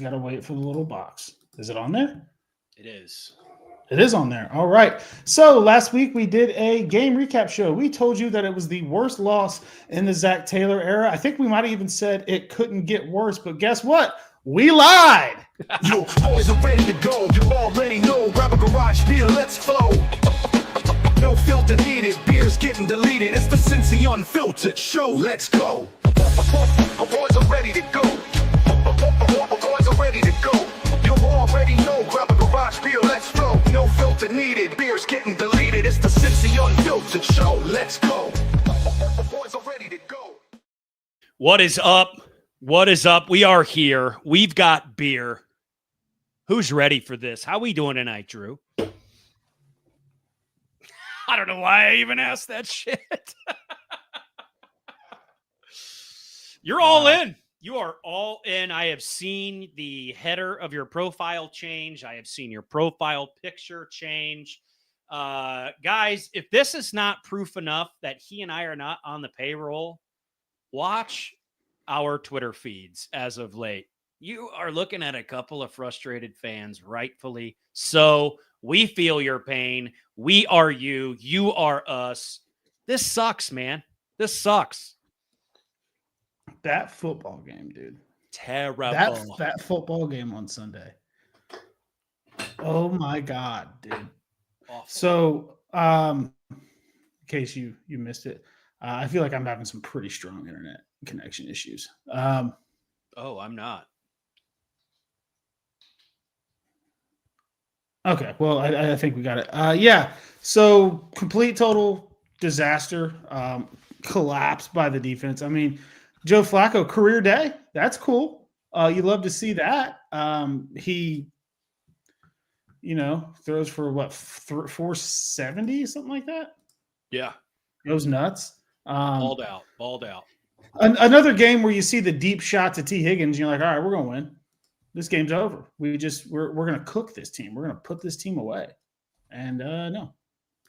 Got to wait for the little box. Is it on there? It is. It is on there. All right. So last week we did a game recap show. We told you that it was the worst loss in the Zach Taylor era. I think we might have even said it couldn't get worse, but guess what? We lied. Yo, boys are ready to go. You already know. Grab a garage beer, let's flow. No filter needed. Beer's getting deleted. It's the Cincy Unfiltered show. Let's go. Boys are ready to go. Boys are ready to go. You already know. Grab a garage beer, let's flow. No filter needed. Beer's getting deleted. It's the Cincy Unfiltered show. Let's go. Boys are ready to go. What is up? What is up? We are here. We've got beer. Who's ready for this? How we doing tonight, Drew? I don't know why I even asked that shit. You're all in. You are all in. I have seen the header of your profile change. I have seen your profile picture change. Guys, if this is not proof enough that he and I are not on the payroll, watch our Twitter feeds as of late. You are looking at a couple of frustrated fans, rightfully so. We feel your pain. We are you. You are us. This sucks, man. This sucks. That football game, dude. Terrible. That football game on Sunday. Oh my God, dude. Awful. So, in case you missed it, I feel like I'm having some pretty strong internet connection issues. I'm not. Okay, well, I think we got it. Yeah, so complete total disaster, collapse by the defense. I mean, Joe Flacco, career day. That's cool. You love to see that. He, throws for what, 470, something like that? Yeah. Goes nuts. Balled out. Another game where you see the deep shot to T. Higgins, and you're like, all right, we're going to win. This game's over. We're going to cook this team. We're going to put this team away. And no,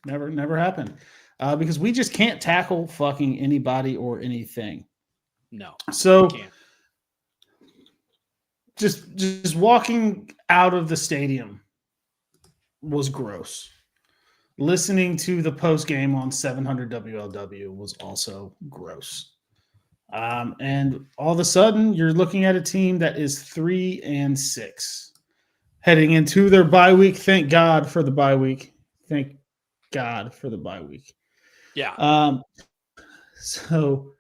never happened. Because we just can't tackle fucking anybody or anything. No. So just walking out of the stadium was gross. Listening to the post game on 700 WLW was also gross. And all of a sudden, you're looking at a team that is 3-6, heading into their bye week. Thank God for the bye week. Thank God for the bye week. Yeah. So,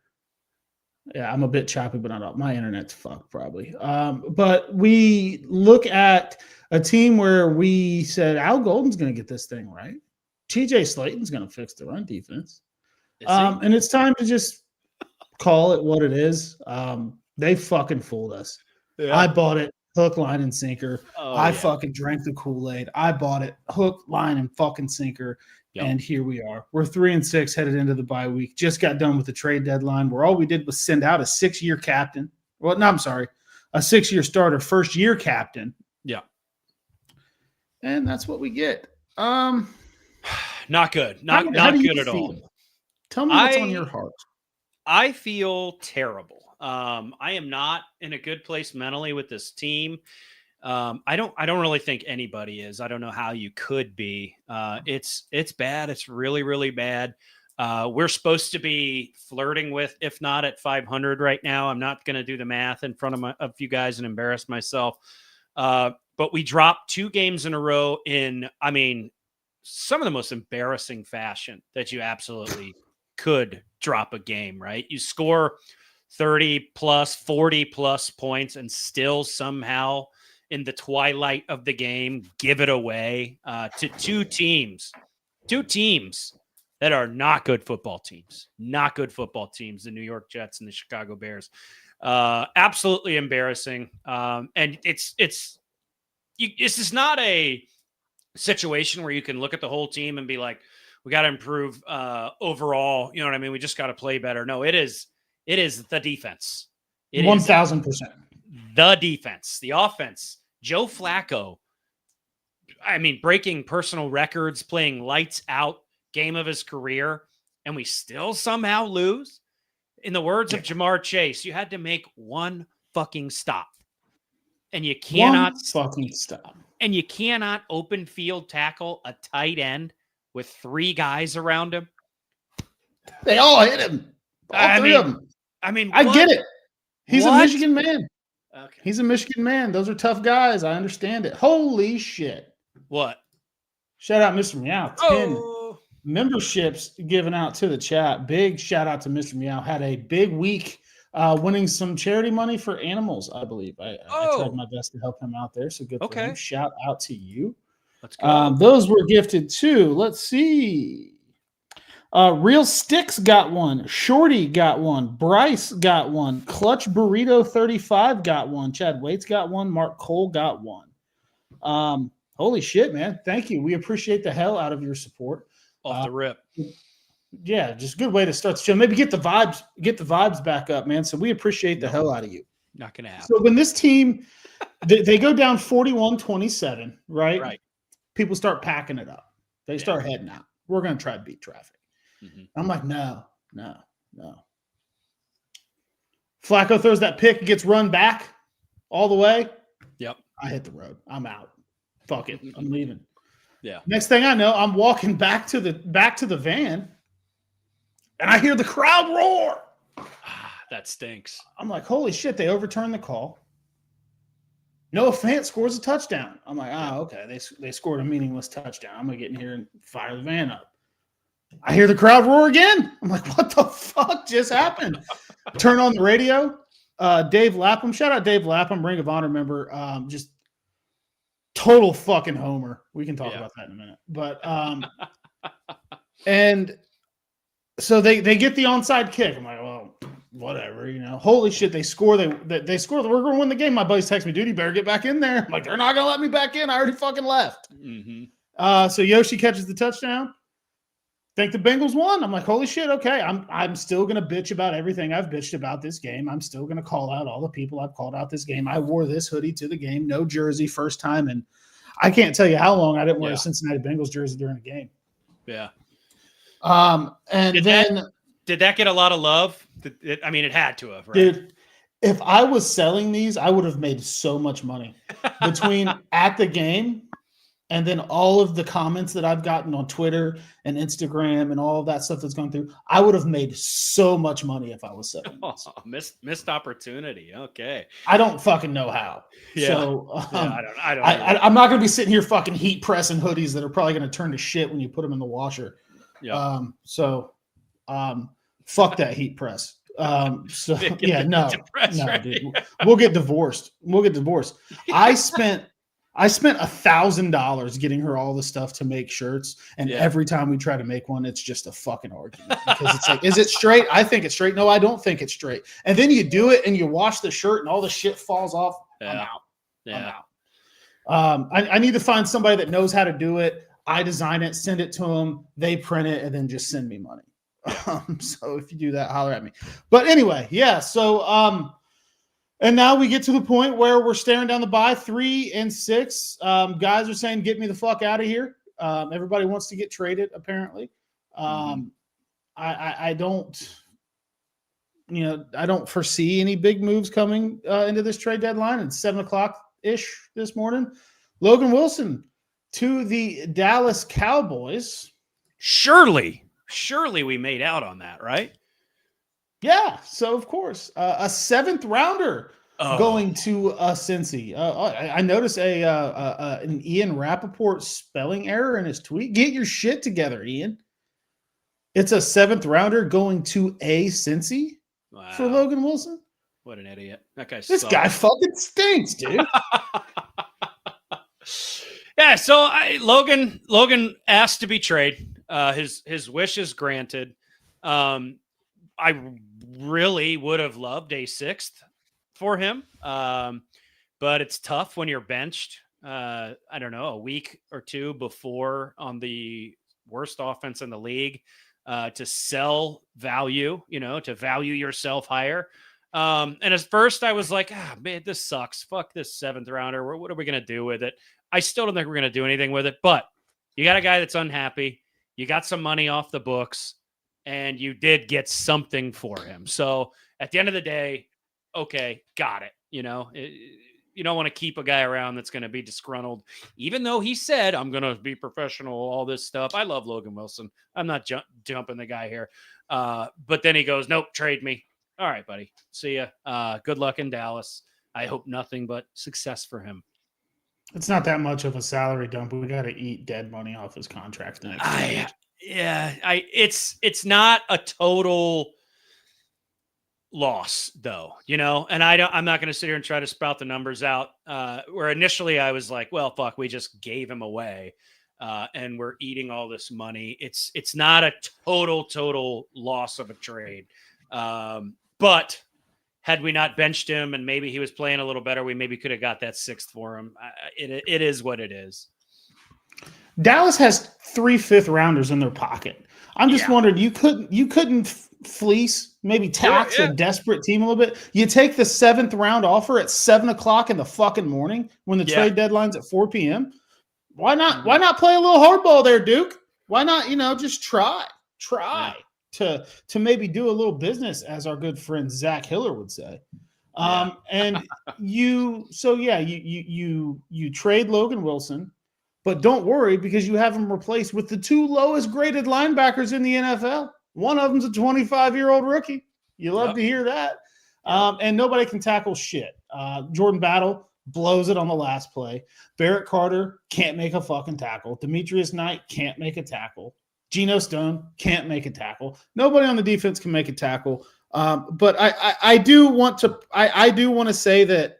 yeah, I'm a bit choppy, but not all. My internet's fucked probably. But we look at a team where we said Al Golden's going to get this thing right. TJ Slayton's going to fix the run defense. And it's time to just call it what it is. They fucking fooled us. Yeah. I bought it hook, line, and sinker. I fucking drank the Kool-Aid. I bought it hook, line, and fucking sinker. Yep. And here we are. We're 3-6 headed into the bye week. Just got done with the trade deadline where all we did was send out a 6-year captain. Well, no, I'm sorry. A 6-year starter, first-year captain. Yeah. And that's what we get. Not good. Not good at all. Tell me what's on your heart. I feel terrible. I am not in a good place mentally with this team. I don't really think anybody is. I don't know how you could be. It's bad. It's really, really bad. We're supposed to be flirting with, if not at 500 right now. I'm not going to do the math in front of you guys and embarrass myself. But we dropped 2 games in a row in, some of the most embarrassing fashion that you absolutely could drop a game, right? You score 30 plus, 40 plus points and still somehow in the twilight of the game, give it away to two teams that are not good football teams, the New York Jets and the Chicago Bears. Absolutely embarrassing. And this is not a situation where you can look at the whole team and be like, we got to improve overall. You know what I mean? We just got to play better. No, it is the defense. 1,000%. The defense, the offense. Joe Flacco, breaking personal records, playing lights out game of his career, and we still somehow lose. In the words of Jamar Chase, you had to make one fucking stop. And you cannot fucking stop. And you cannot open field tackle a tight end with 3 guys around him. They all hit him. All three of them. I mean, I get it. He's a Michigan man. Okay. He's a Michigan man. Those are tough guys. I understand it. Holy shit. What? Shout out Mr. Meow. 10 memberships given out to the chat. Big shout out to Mr. Meow. Had a big week winning some charity money for animals, I believe. I tried my best to help him out there. So good for him. Shout out to you. Let's go. Those were gifted too. Let's see. Real Sticks got one. Shorty got one. Bryce got one. Clutch Burrito 35 got one. Chad Waits got one. Mark Cole got one. Holy shit, man. Thank you. We appreciate the hell out of your support. Off the rip. Yeah, just a good way to start the show. Maybe get the vibes back up, man. So we appreciate the hell out of you. Not going to happen. So when this team, they go down 41-27, right? Right. People start packing it up. They start heading out. We're going to try to beat traffic. Mm-hmm. I'm like, no. Flacco throws that pick, gets run back all the way. Yep. I hit the road. I'm out. Fuck it. I'm leaving. Yeah. Next thing I know, I'm walking back to the van, and I hear the crowd roar. That stinks. I'm like, holy shit! They overturned the call. Noah Fant scores a touchdown. I'm like, okay. They scored a meaningless touchdown. I'm gonna get in here and fire the van up. I hear the crowd roar again. I'm like, what the fuck just happened? Turn on the radio. Dave Lapham. Shout out Dave Lapham, Ring of Honor member. Just total fucking homer. We can talk about that in a minute. But and so they get the onside kick. I'm like, well, whatever, Holy shit, they score. They score. We're going to win the game. My buddies text me, dude, you better get back in there. I'm like, they're not going to let me back in. I already fucking left. Mm-hmm. So Yoshi catches the touchdown. Think the Bengals won. I'm like, holy shit, okay. I'm still going to bitch about everything I've bitched about this game. I'm still going to call out all the people I've called out this game. I wore this hoodie to the game, no jersey, first time. And I can't tell you how long I didn't wear a Cincinnati Bengals jersey during the game. Yeah. And did that get a lot of love? It had to have, right? Dude, if I was selling these, I would have made so much money between at the game and then all of the comments that I've gotten on Twitter and Instagram and all of that stuff that's gone through. I would have made so much money if I was selling these. Missed opportunity. Okay. I don't fucking know how. Yeah. So I don't. I'm not going to be sitting here fucking heat pressing hoodies that are probably going to turn to shit when you put them in the washer. Yeah. Fuck that heat press. No, right? dude. We'll get divorced. I spent $1,000 getting her all the stuff to make shirts, and every time we try to make one, it's just a fucking argument because it's like, is it straight? I think it's straight. No, I don't think it's straight. And then you do it, and you wash the shirt, and all the shit falls off. Yeah. I'm out. Yeah. I'm out. I need to find somebody that knows how to do it. I design it, send it to them, they print it, and then just send me money. So if you do that, holler at me. But anyway, so and now we get to the point where we're staring down the bye 3-6. Guys are saying, get me the fuck out of here. Everybody wants to get traded, apparently. I don't foresee any big moves coming into this trade deadline. It's 7:00-ish this morning. Logan Wilson to the Dallas Cowboys. Surely we made out on that, right? Yeah, so of course, a 7th rounder going to Cincy. I noticed an Ian Rappaport spelling error in his tweet. Get your shit together, Ian. It's a 7th rounder going to a Cincy for Logan Wilson. What an idiot! That guy. This guy fucking stinks, dude. Yeah. So Logan asked to be traded. His wish is granted. I really would have loved a 6th for him. But it's tough when you're benched, I don't know, a week or two before on the worst offense in the league, to sell value, to value yourself higher. And at first I was like, man, this sucks. Fuck this 7th rounder. What are we going to do with it? I still don't think we're going to do anything with it, but you got a guy that's unhappy. You got some money off the books, and you did get something for him. So at the end of the day, okay, got it. you don't want to keep a guy around that's going to be disgruntled, even though he said, I'm going to be professional, all this stuff. I love Logan Wilson. I'm not jumping the guy here. But then he goes, nope, trade me. All right, buddy. See ya. Good luck in Dallas. I hope nothing but success for him. It's not that much of a salary dump. We got to eat dead money off his contract the next year. It's not a total loss though, and I'm not going to sit here and try to spout the numbers out. Where initially I was like, well, fuck, we just gave him away. And we're eating all this money. It's not a total loss of a trade. But had we not benched him and maybe he was playing a little better, we maybe could have got that 6th for him. It is what it is. Dallas has 3 5th-rounders in their pocket. I'm just wondering, you couldn't fleece, maybe tax a desperate team a little bit. You take the 7th round offer at 7:00 in the fucking morning when the trade deadline's at 4 p.m. Why not? Why not play a little hardball there, Duke? Why not? Just try to maybe do a little business, as our good friend Zach Hiller would say. And you trade Logan Wilson. But don't worry, because you have him replaced with the 2 lowest graded linebackers in the NFL. One of them's a 25-year-old rookie. You love to hear that. And nobody can tackle shit. Jordan Battle blows it on the last play. Barrett Carter can't make a fucking tackle. Demetrius Knight can't make a tackle. Geno Stone can't make a tackle. Nobody on the defense can make a tackle. But I do want to say that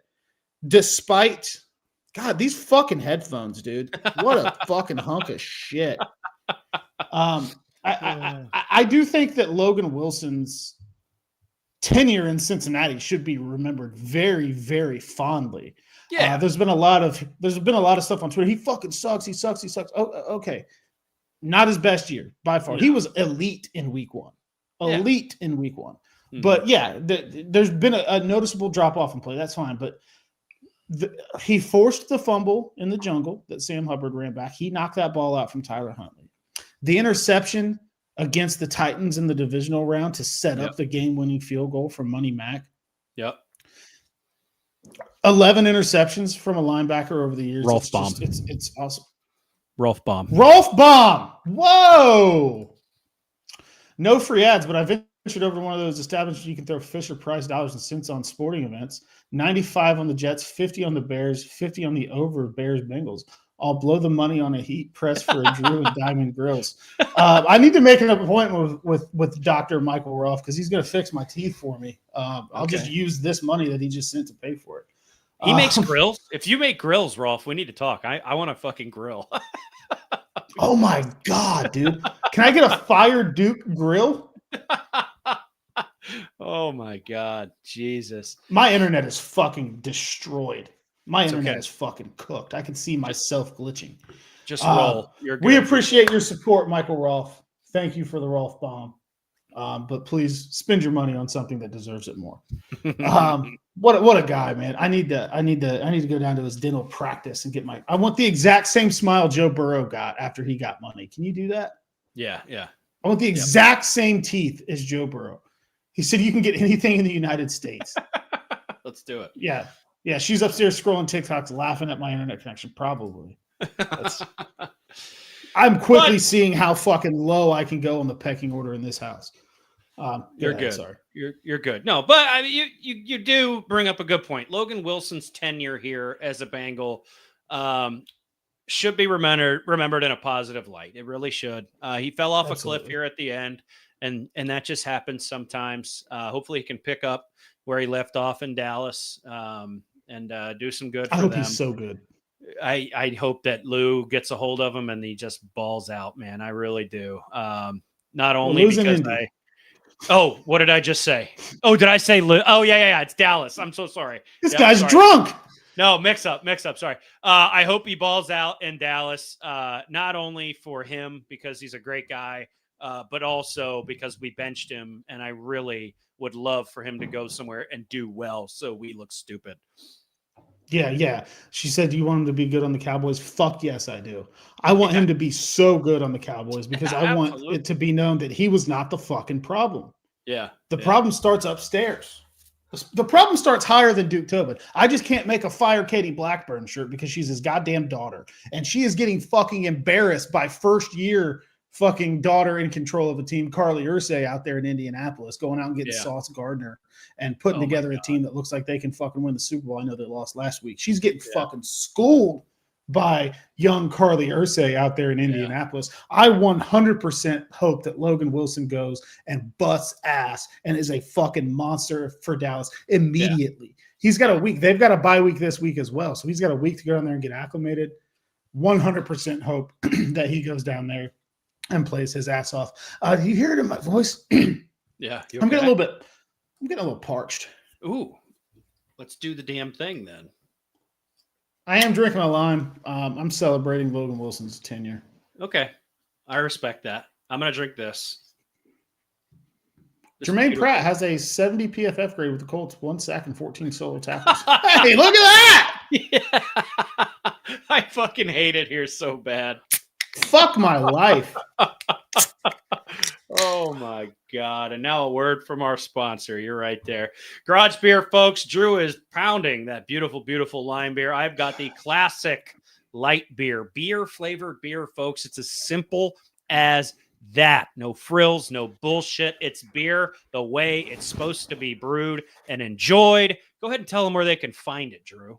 despite – God, these fucking headphones, dude. What a fucking hunk of shit. I do think that Logan Wilson's tenure in Cincinnati should be remembered very, very fondly. Yeah. There's been a lot of stuff on Twitter. He fucking sucks. He sucks. Oh, okay. Not his best year by far. No. He was elite in week 1. Mm-hmm. But there's been a noticeable drop off in play. That's fine. But he forced the fumble in the jungle that Sam Hubbard ran back. He knocked that ball out from Tyler Huntley. The interception against the Titans in the divisional round to set up the game-winning field goal from Money Mack. Yep. 11 interceptions from a linebacker over the years. Rolf Baum. It's awesome. Rolf Baum. Whoa! No free ads, but I ventured over to one of those establishments you can throw Fisher Price dollars and cents on sporting events. 95 on the Jets, 50 on the Bears, 50 on the over Bears Bengals. I'll blow the money on a heat press for a Drew and Diamond Grills. I need to make an appointment with Dr. Michael Ruff because he's going to fix my teeth for me. I'll just use this money that he just sent to pay for it. He makes grills. If you make grills, Rolf, we need to talk. I want a fucking grill. Oh my God, dude. Can I get a Fire Duke grill? Oh my God, Jesus. My internet is fucking destroyed. My internet is fucking cooked. I can see myself glitching. Just roll. You're good. We appreciate your support, Michael Rolf. Thank you for the Rolf bomb. But please spend your money on something that deserves it more. What a guy, man. I need to go down to his dental practice and I want the exact same smile Joe Burrow got after he got money. Can you do that? Yeah. I want the exact same teeth as Joe Burrow. He said you can get anything in the United States. Let's do it. Yeah. She's upstairs scrolling TikToks, laughing at my internet connection. Probably. I'm quickly seeing how fucking low I can go on the pecking order in this house. You're good. Sorry. You're good. No, but I mean, you do bring up a good point. Logan Wilson's tenure here as a Bengal should be remembered in a positive light. It really should. He fell off a cliff here at the end, and that just happens sometimes. Hopefully, he can pick up where he left off in Dallas and do some good for them. I hope he's so good. I hope that Lou gets a hold of him and he just balls out, man. I really do. Not only because what did I just say? Oh, did I say Lou? Oh, yeah. It's Dallas. I'm so sorry. This guy's drunk. No, mix up. Sorry. I hope he balls out in Dallas, not only for him because he's a great guy, but also because we benched him. And I really would love for him to go somewhere and do well so we look stupid. Yeah. She said, do you want him to be good on the Cowboys? Fuck yes, I do. I want him to be so good on the Cowboys because I want it to be known that he was not the fucking problem. The problem starts upstairs. The problem starts higher than Duke Tobin. I just can't make a Fire Katie Blackburn shirt because she's his goddamn daughter. And she is getting fucking embarrassed by first-year fucking daughter in control of a team, Carly Ursay, out there in Indianapolis, going out and getting Sauce Gardner and putting together a team that looks like they can fucking win the Super Bowl. I know they lost last week. She's getting fucking schooled by young Carly Ursay out there in Indianapolis. I 100% hope that Logan Wilson goes and busts ass and is a fucking monster for Dallas immediately. He's got a week. They've got a bye week this week as well. So he's got a week to go down there and get acclimated. 100% hope that he goes down there and plays his ass off. Do you hear it in my voice? Yeah. I'm getting a little parched. Ooh, let's do the damn thing then. I am drinking a lime. I'm celebrating Logan Wilson's tenure. Okay. I respect that. I'm going to drink this. Jermaine Pratt has a 70 PFF grade with the Colts, 1 sack and 14 solo tackles. Hey, look at that! Yeah. I fucking hate it here so bad. Fuck my life. Oh my God. And now a word from our sponsor. You're right there. Garage Beer, folks. Drew is pounding that beautiful, beautiful lime beer. I've got the classic light beer. Beer flavored beer, folks. It's as simple as that. No frills, no bullshit. It's beer the way it's supposed to be brewed and enjoyed. Go ahead and tell them where they can find it, Drew.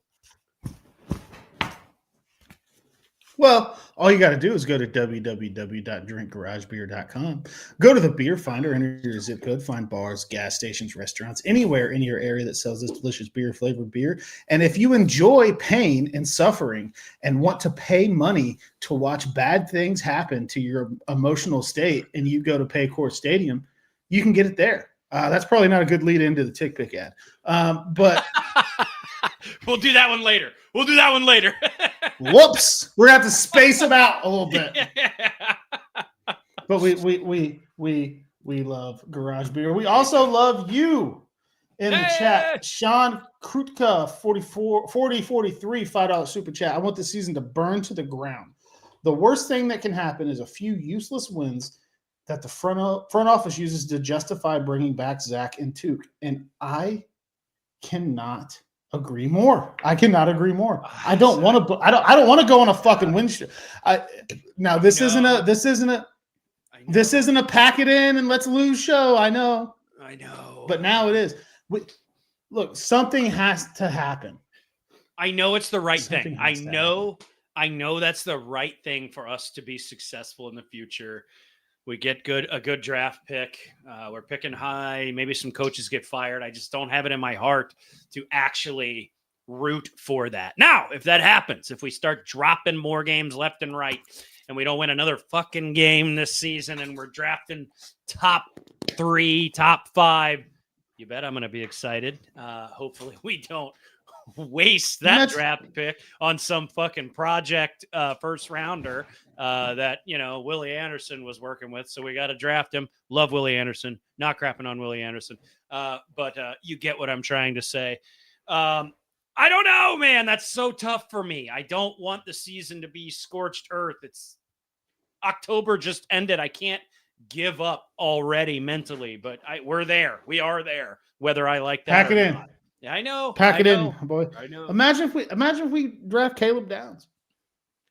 Well, all you got to do is go to www.drinkgaragebeer.com. Go to the beer finder, enter your zip code, find bars, gas stations, restaurants, anywhere in your area that sells this delicious beer-flavored beer. And if you enjoy pain and suffering and want to pay money to watch bad things happen to your emotional state and you go to Paycor Stadium, you can get it there. That's probably not a good lead into the Tick Pick ad. But we'll do that one later. Whoops. We're going to have to space them out a little bit. But we love Garage Beer. We also love you in the chat. Sean Krutka, 4043, $5 super chat. I want the season to burn to the ground. The worst thing that can happen is a few useless wins that the front office uses to justify bringing back Zach and Tuke. And I cannot agree more. I cannot agree more. I don't want to. I don't want to go on a fucking win streak. This isn't a pack it in and let's lose show. I know. But now it is. Look, something has to happen. I know it's the right thing. I know that's the right thing for us to be successful in the future. We get a good draft pick. We're picking high. Maybe some coaches get fired. I just don't have it in my heart to actually root for that. Now, if that happens, if we start dropping more games left and right and we don't win another fucking game this season and we're drafting top 3, top 5, you bet I'm going to be excited. Hopefully we don't waste that draft pick on some fucking project first rounder that Willie Anderson was working with. So we got to draft him. Love Willie Anderson. Not crapping on Willie Anderson. But you get what I'm trying to say. I don't know, man. That's so tough for me. I don't want the season to be scorched earth. It's October just ended. I can't give up already mentally, but we're there. We are there. Whether I like that Pack it in. Not. Yeah, I know. Pack it in, boy. I know. Imagine if we draft Caleb Downs.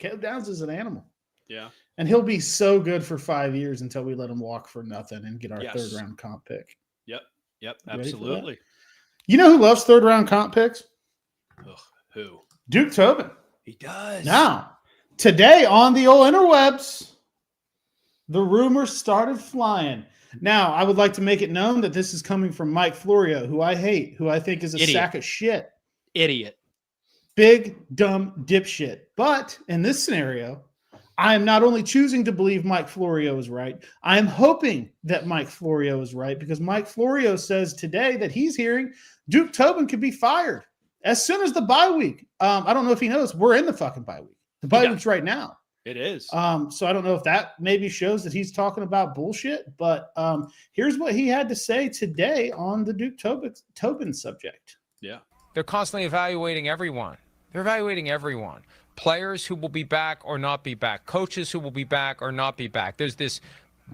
Caleb Downs is an animal. Yeah. And he'll be so good for 5 years until we let him walk for nothing and get our third round comp pick. Yep. Absolutely. You know who loves third round comp picks? Ugh, who? Duke Tobin. He does. Now, today on the old interwebs, the rumors started flying. Now, I would like to make it known that this is coming from Mike Florio, who I hate, who I think is a sack of shit. Idiot. Big, dumb dipshit. But in this scenario, I am not only choosing to believe Mike Florio is right, I am hoping that Mike Florio is right because Mike Florio says today that he's hearing Duke Tobin could be fired as soon as the bye week. I don't know if he knows we're in the fucking bye week. The bye week's right now. It is. So I don't know if that maybe shows that he's talking about bullshit, but here's what he had to say today on the Duke Tobin subject. Yeah. They're constantly evaluating everyone. They're evaluating everyone. Players who will be back or not be back. Coaches who will be back or not be back. There's this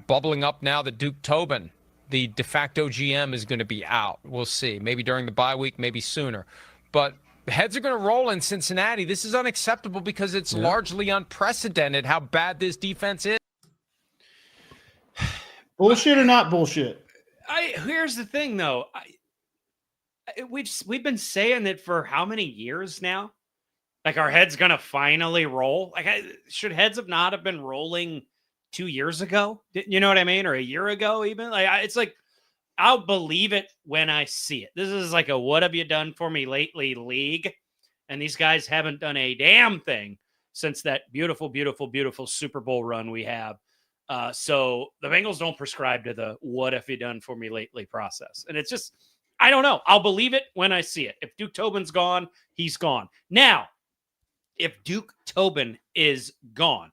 bubbling up now that Duke Tobin the de facto GM is going to be out. We'll see. Maybe during the bye week, maybe sooner. But heads are going to roll in Cincinnati. This is unacceptable because it's largely unprecedented how bad this defense is. Bullshit or not bullshit? Here's the thing, though. We've been saying it for how many years now? Like, our head's going to finally roll. Like, should heads have not have been rolling 2 years ago? You know what I mean? Or a year ago, even? Like, it's like, I'll believe it when I see it. This is like a what have you done for me lately league. And these guys haven't done a damn thing since that beautiful, beautiful, beautiful Super Bowl run we have. So the Bengals don't prescribe to the what have you done for me lately process. And it's just, I don't know. I'll believe it when I see it. If Duke Tobin's gone, he's gone. Now, if Duke Tobin is gone,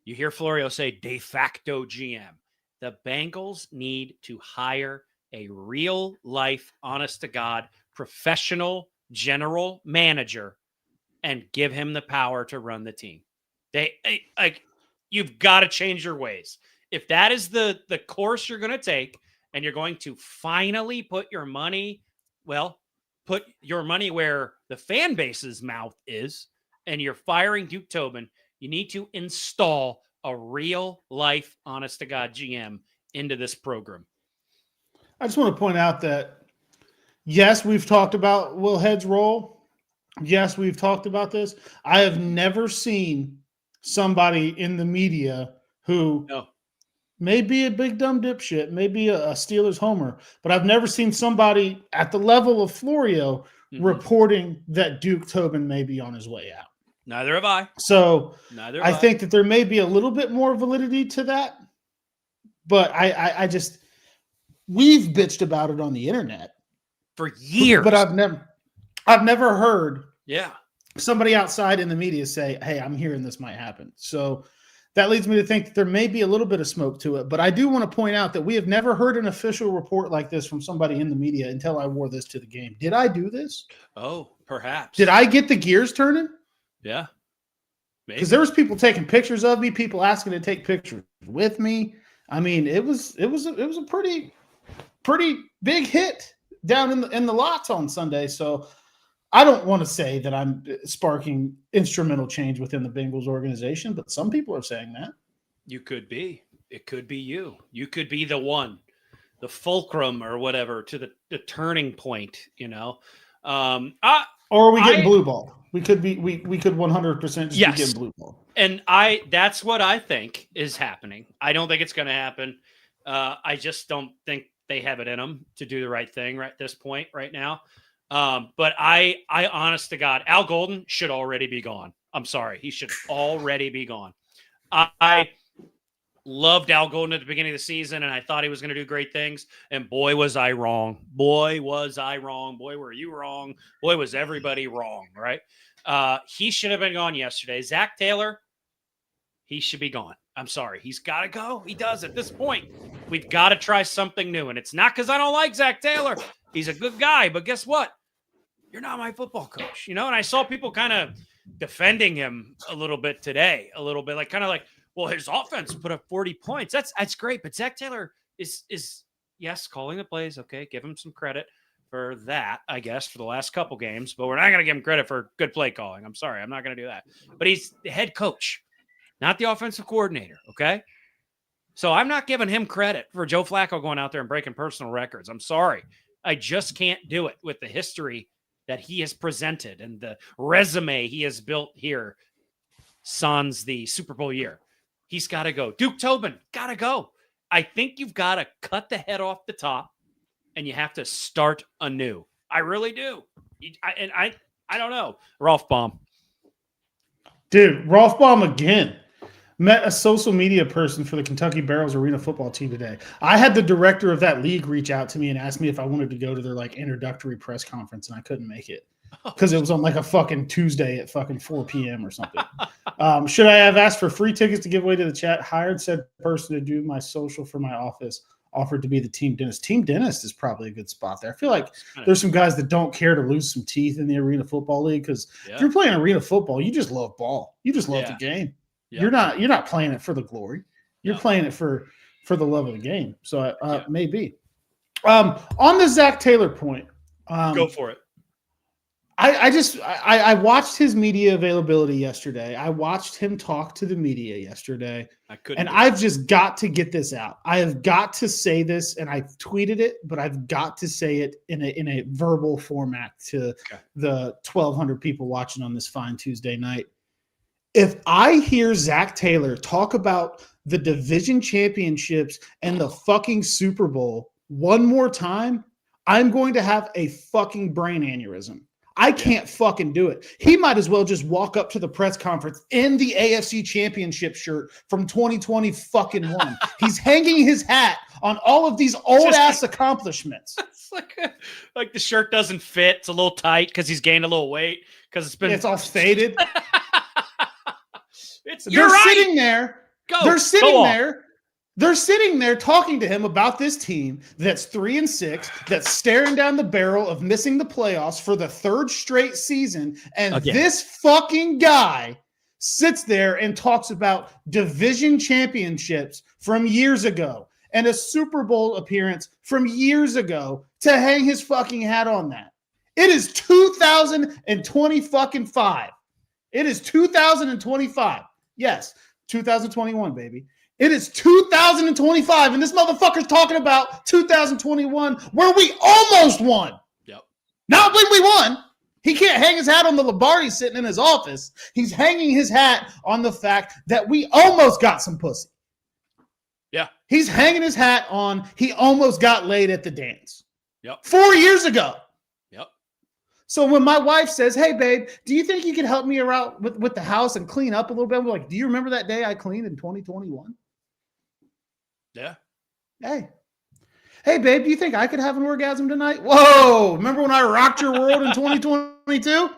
you hear Florio say de facto GM. The Bengals need to hire a real life, honest to God, professional general manager and give him the power to run the team. You've got to change your ways. If that is the course you're going to take, and you're going to finally put your money where the fan base's mouth is, and you're firing Duke Tobin, you need to install a real life, honest to God GM into this program. I just want to point out that, yes, we've talked about will heads roll. Yes, we've talked about this. I have never seen somebody in the media who may be a big dumb dipshit, maybe a Steelers homer, but I've never seen somebody at the level of Florio reporting that Duke Tobin may be on his way out. Neither have I. So I think that there may be a little bit more validity to that, but I just, we've bitched about it on the internet for years, but I've never heard Yeah. somebody outside in the media say, hey, I'm hearing this might happen. So that leads me to think that there may be a little bit of smoke to it. But I do want to point out that we have never heard an official report like this from somebody in the media until I wore this to the game. Did I do this? Oh, perhaps. Did I get the gears turning? Yeah. Because there was people taking pictures of me, people asking to take pictures with me. I mean, it was a pretty big hit down in the lots on Sunday. So I don't want to say that I'm sparking instrumental change within the Bengals organization, but some people are saying that. You could be. It could be you. You could be the one, the fulcrum or whatever to the turning point, you know. Or are we getting blue ball? We could 100% just be getting blue ball. And that's what I think is happening. I don't think it's going to happen. I just don't think they have it in them to do the right thing right at this point right now. But I honest to God, Al Golden should already be gone. I'm sorry. He should already be gone. I loved Al Golden at the beginning of the season, and I thought he was going to do great things. And boy, was I wrong. Boy, was I wrong. Boy, were you wrong. Boy, was everybody wrong, right? He should have been gone yesterday. Zach Taylor, he should be gone. I'm sorry. He's got to go. He does at this point. We've got to try something new. And it's not because I don't like Zach Taylor. He's a good guy. But guess what? You're not my football coach, you know? And I saw people kind of defending him a little bit today, a little bit like well, his offense put up 40 points. That's great. But Zach Taylor is yes, calling the plays. Okay. Give him some credit for that, I guess, for the last couple games. But we're not going to give him credit for good play calling. I'm sorry. I'm not going to do that. But he's the head coach, not the offensive coordinator. Okay. So I'm not giving him credit for Joe Flacco going out there and breaking personal records. I'm sorry. I just can't do it with the history that he has presented and the resume he has built here. Sans the Super Bowl year. He's got to go. Duke Tobin, got to go. I think you've got to cut the head off the top and you have to start anew. I really do. I don't know. Rolf Baum. Dude, Rolf Baum again. Met a social media person for the Kentucky Barrels Arena football team today. I had the director of that league reach out to me and ask me if I wanted to go to their introductory press conference, and I couldn't make it because it was on a fucking Tuesday at fucking 4 p.m. or something. Should I have asked for free tickets to give away to the chat? Hired said person to do my social for my office. Offered to be the team dentist. Team dentist is probably a good spot there. I feel like there's some guys that don't care to lose some teeth in the Arena Football League because if you're playing Arena Football, you just love ball. You just love the game. Yeah. You're not playing it for the glory. You're playing it for for the love of the game. So maybe. On the Zach Taylor point, go for it. I watched his media availability yesterday. I watched him talk to the media yesterday. I've just got to get this out. I have got to say this, and I've tweeted it, but I've got to say it in a verbal format to the 1,200 people watching on this fine Tuesday night. If I hear Zach Taylor talk about the division championships and the fucking Super Bowl one more time, I'm going to have a fucking brain aneurysm. I can't fucking do it. He might as well just walk up to the press conference in the AFC Championship shirt from 2020 fucking one. He's hanging his hat on all of these old ass accomplishments. It's like the shirt doesn't fit. It's a little tight because he's gained a little weight because it's all faded. You're right. Sitting there. They're sitting there talking to him about this team that's 3-6, that's staring down the barrel of missing the playoffs for the third straight season. And this fucking guy sits there and talks about division championships from years ago and a Super Bowl appearance from years ago to hang his fucking hat on that. It is 2025. It is 2025. Yes, 2021, baby. It is 2025, and this motherfucker's talking about 2021, where we almost won. Yep. Not when we won. He can't hang his hat on the Lombardi sitting in his office. He's hanging his hat on the fact that we almost got some pussy. Yeah. He's hanging his hat on he almost got laid at the dance. Yep. 4 years ago. Yep. So when my wife says, hey, babe, do you think you could help me around with the house and clean up a little bit? I'm like, do you remember that day I cleaned in 2021? Yeah. Hey, babe, do you think I could have an orgasm tonight? Whoa, remember when I rocked your world in 2022?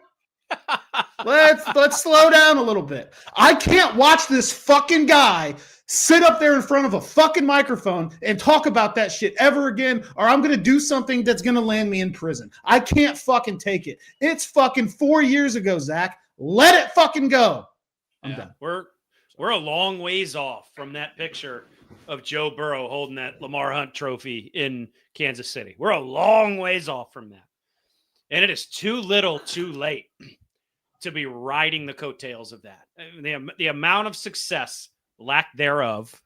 Let's slow down a little bit. I can't watch this fucking guy sit up there in front of a fucking microphone and talk about that shit ever again, or I'm going to do something that's going to land me in prison. I can't fucking take it. It's fucking 4 years ago, Zach. Let it fucking go. I'm done. We're a long ways off from that picture of Joe Burrow holding that Lamar Hunt trophy in Kansas City. We're a long ways off from that. And it is too little too late to be riding the coattails of that. The amount of success, lack thereof,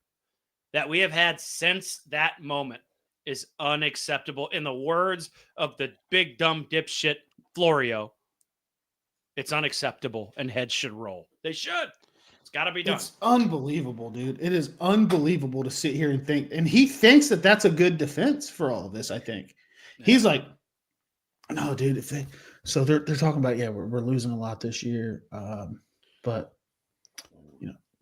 that we have had since that moment is unacceptable. In the words of the big dumb dipshit Florio, it's unacceptable and heads should roll. They should. It's got to be done. It's unbelievable, dude. It is unbelievable to sit here and think. And he thinks that that's a good defense for all of this, I think. Yeah. He's like, no, dude. So they're talking about, we're losing a lot this year. But,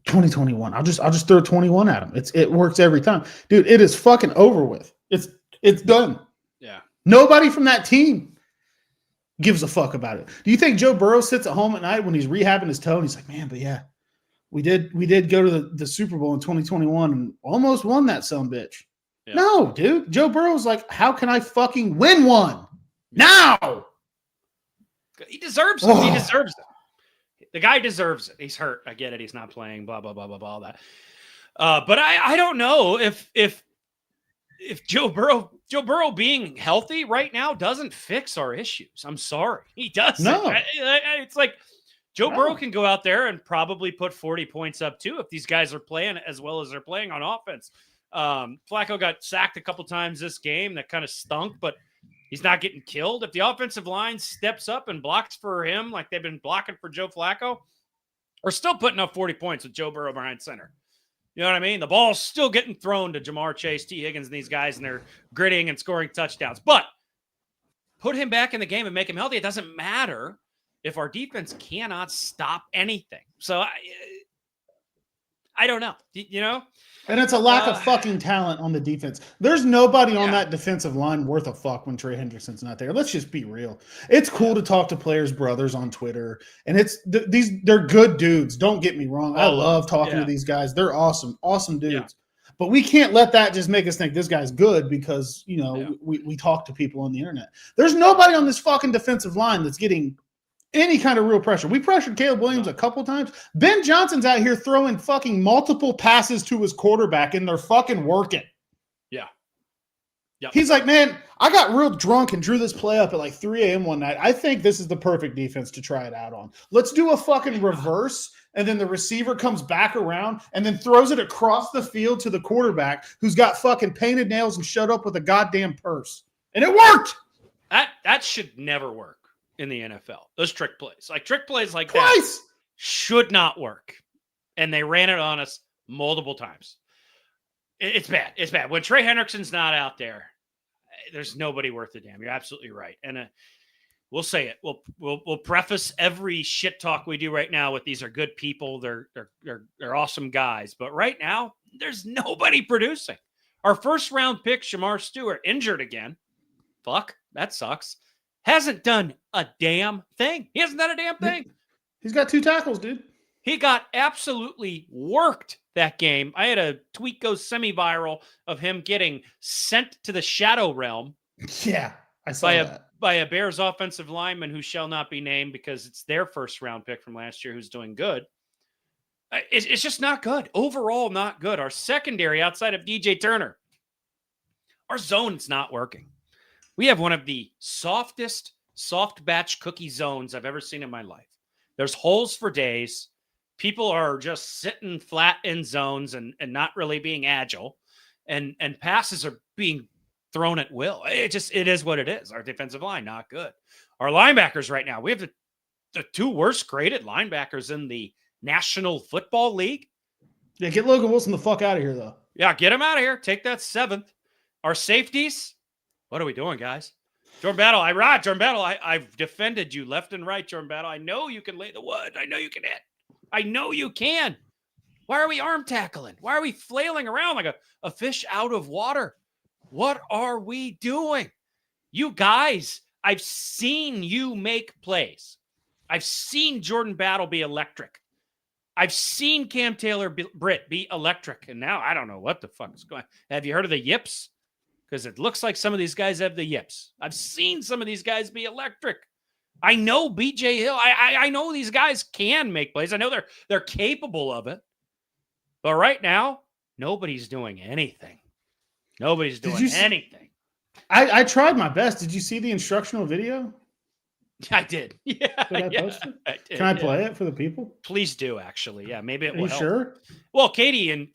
2021. I'll just throw 21 at him. It works every time. Dude, it is fucking over with. It's done. Yeah. Nobody from that team gives a fuck about it. Do you think Joe Burrow sits at home at night when he's rehabbing his toe and he's like, man, but yeah. We did go to the Super Bowl in 2021 and almost won that sumbitch. Yeah. No, dude. Joe Burrow's like, how can I fucking win one now? He deserves it. Oh. He deserves it. The guy deserves it. He's hurt. I get it. He's not playing. Blah blah blah blah blah. All that. But I don't know if Joe Burrow being healthy right now doesn't fix our issues. I'm sorry, he doesn't. No. It's like. Joe Burrow can go out there and probably put 40 points up too if these guys are playing as well as they're playing on offense. Flacco got sacked a couple times this game. That kind of stunk, but he's not getting killed. If the offensive line steps up and blocks for him like they've been blocking for Joe Flacco, we're still putting up 40 points with Joe Burrow behind center. You know what I mean? The ball's still getting thrown to Jamar Chase, T. Higgins, and these guys, and they're gritting and scoring touchdowns. But put him back in the game and make him healthy. It doesn't matter if our defense cannot stop anything. So I don't know, And it's a lack of fucking talent on the defense. There's nobody on that defensive line worth a fuck when Trey Hendrickson's not there. Let's just be real. It's cool to talk to players' brothers on Twitter, and they're good dudes. Don't get me wrong. I love talking to these guys. They're awesome dudes. Yeah. But we can't let that just make us think this guy's good because, we talk to people on the internet. There's nobody on this fucking defensive line that's getting any kind of real pressure. We pressured Caleb Williams a couple times. Ben Johnson's out here throwing fucking multiple passes to his quarterback, and they're fucking working. Yeah. Yep. He's like, man, I got real drunk and drew this play up at like 3 a.m. one night. I think this is the perfect defense to try it out on. Let's do a fucking reverse, and then the receiver comes back around and then throws it across the field to the quarterback who's got fucking painted nails and shut up with a goddamn purse. And it worked. That should never work in the NFL. Those trick plays. Like that Twice. should not work. And they ran it on us multiple times. It's bad. It's bad. When Trey Hendrickson's not out there, there's nobody worth a damn. You're absolutely right. And we'll say it. We'll preface every shit talk we do right now with these are good people. They're awesome guys. But right now, there's nobody producing. Our first round pick, Shamar Stewart, injured again. Fuck, that sucks. Hasn't done a damn thing. He hasn't done a damn thing. He's got 2 tackles, dude. He got absolutely worked that game. I had a tweet go semi-viral of him getting sent to the shadow realm. Yeah, I saw that. By a Bears offensive lineman who shall not be named because it's their first round pick from last year who's doing good. It's just not good. Overall, not good. Our secondary outside of DJ Turner, our zone's not working. We have one of the softest soft batch cookie zones I've ever seen in my life. There's holes for days. People are just sitting flat in zones and not really being agile, and passes are being thrown at will. It is what it is. Our defensive line, not good. Our linebackers right now, we have the 2 worst graded linebackers in the National Football League. Yeah, get Logan Wilson the fuck out of here, though. Yeah, get him out of here. Take that 7th. Our safeties, what are we doing, guys? Jordan Battle, I've defended you left and right, Jordan Battle. I know you can lay the wood. I know you can hit. I know you can. Why are we arm tackling? Why are we flailing around like a fish out of water? What are we doing? You guys, I've seen you make plays. I've seen Jordan Battle be electric. I've seen Cam Taylor-Britt be electric. And now I don't know what the fuck is going on. Have you heard of the yips? Because it looks like some of these guys have the yips. I've seen some of these guys be electric. I know BJ Hill. I know these guys can make plays. I know they're capable of it. But right now, nobody's doing anything. Nobody's doing anything. I tried my best. Did you see the instructional video? I did. Yeah. Did I post it? Can I play it for the people? Please do, actually. Yeah, maybe it will help. Sure? Well, Katie and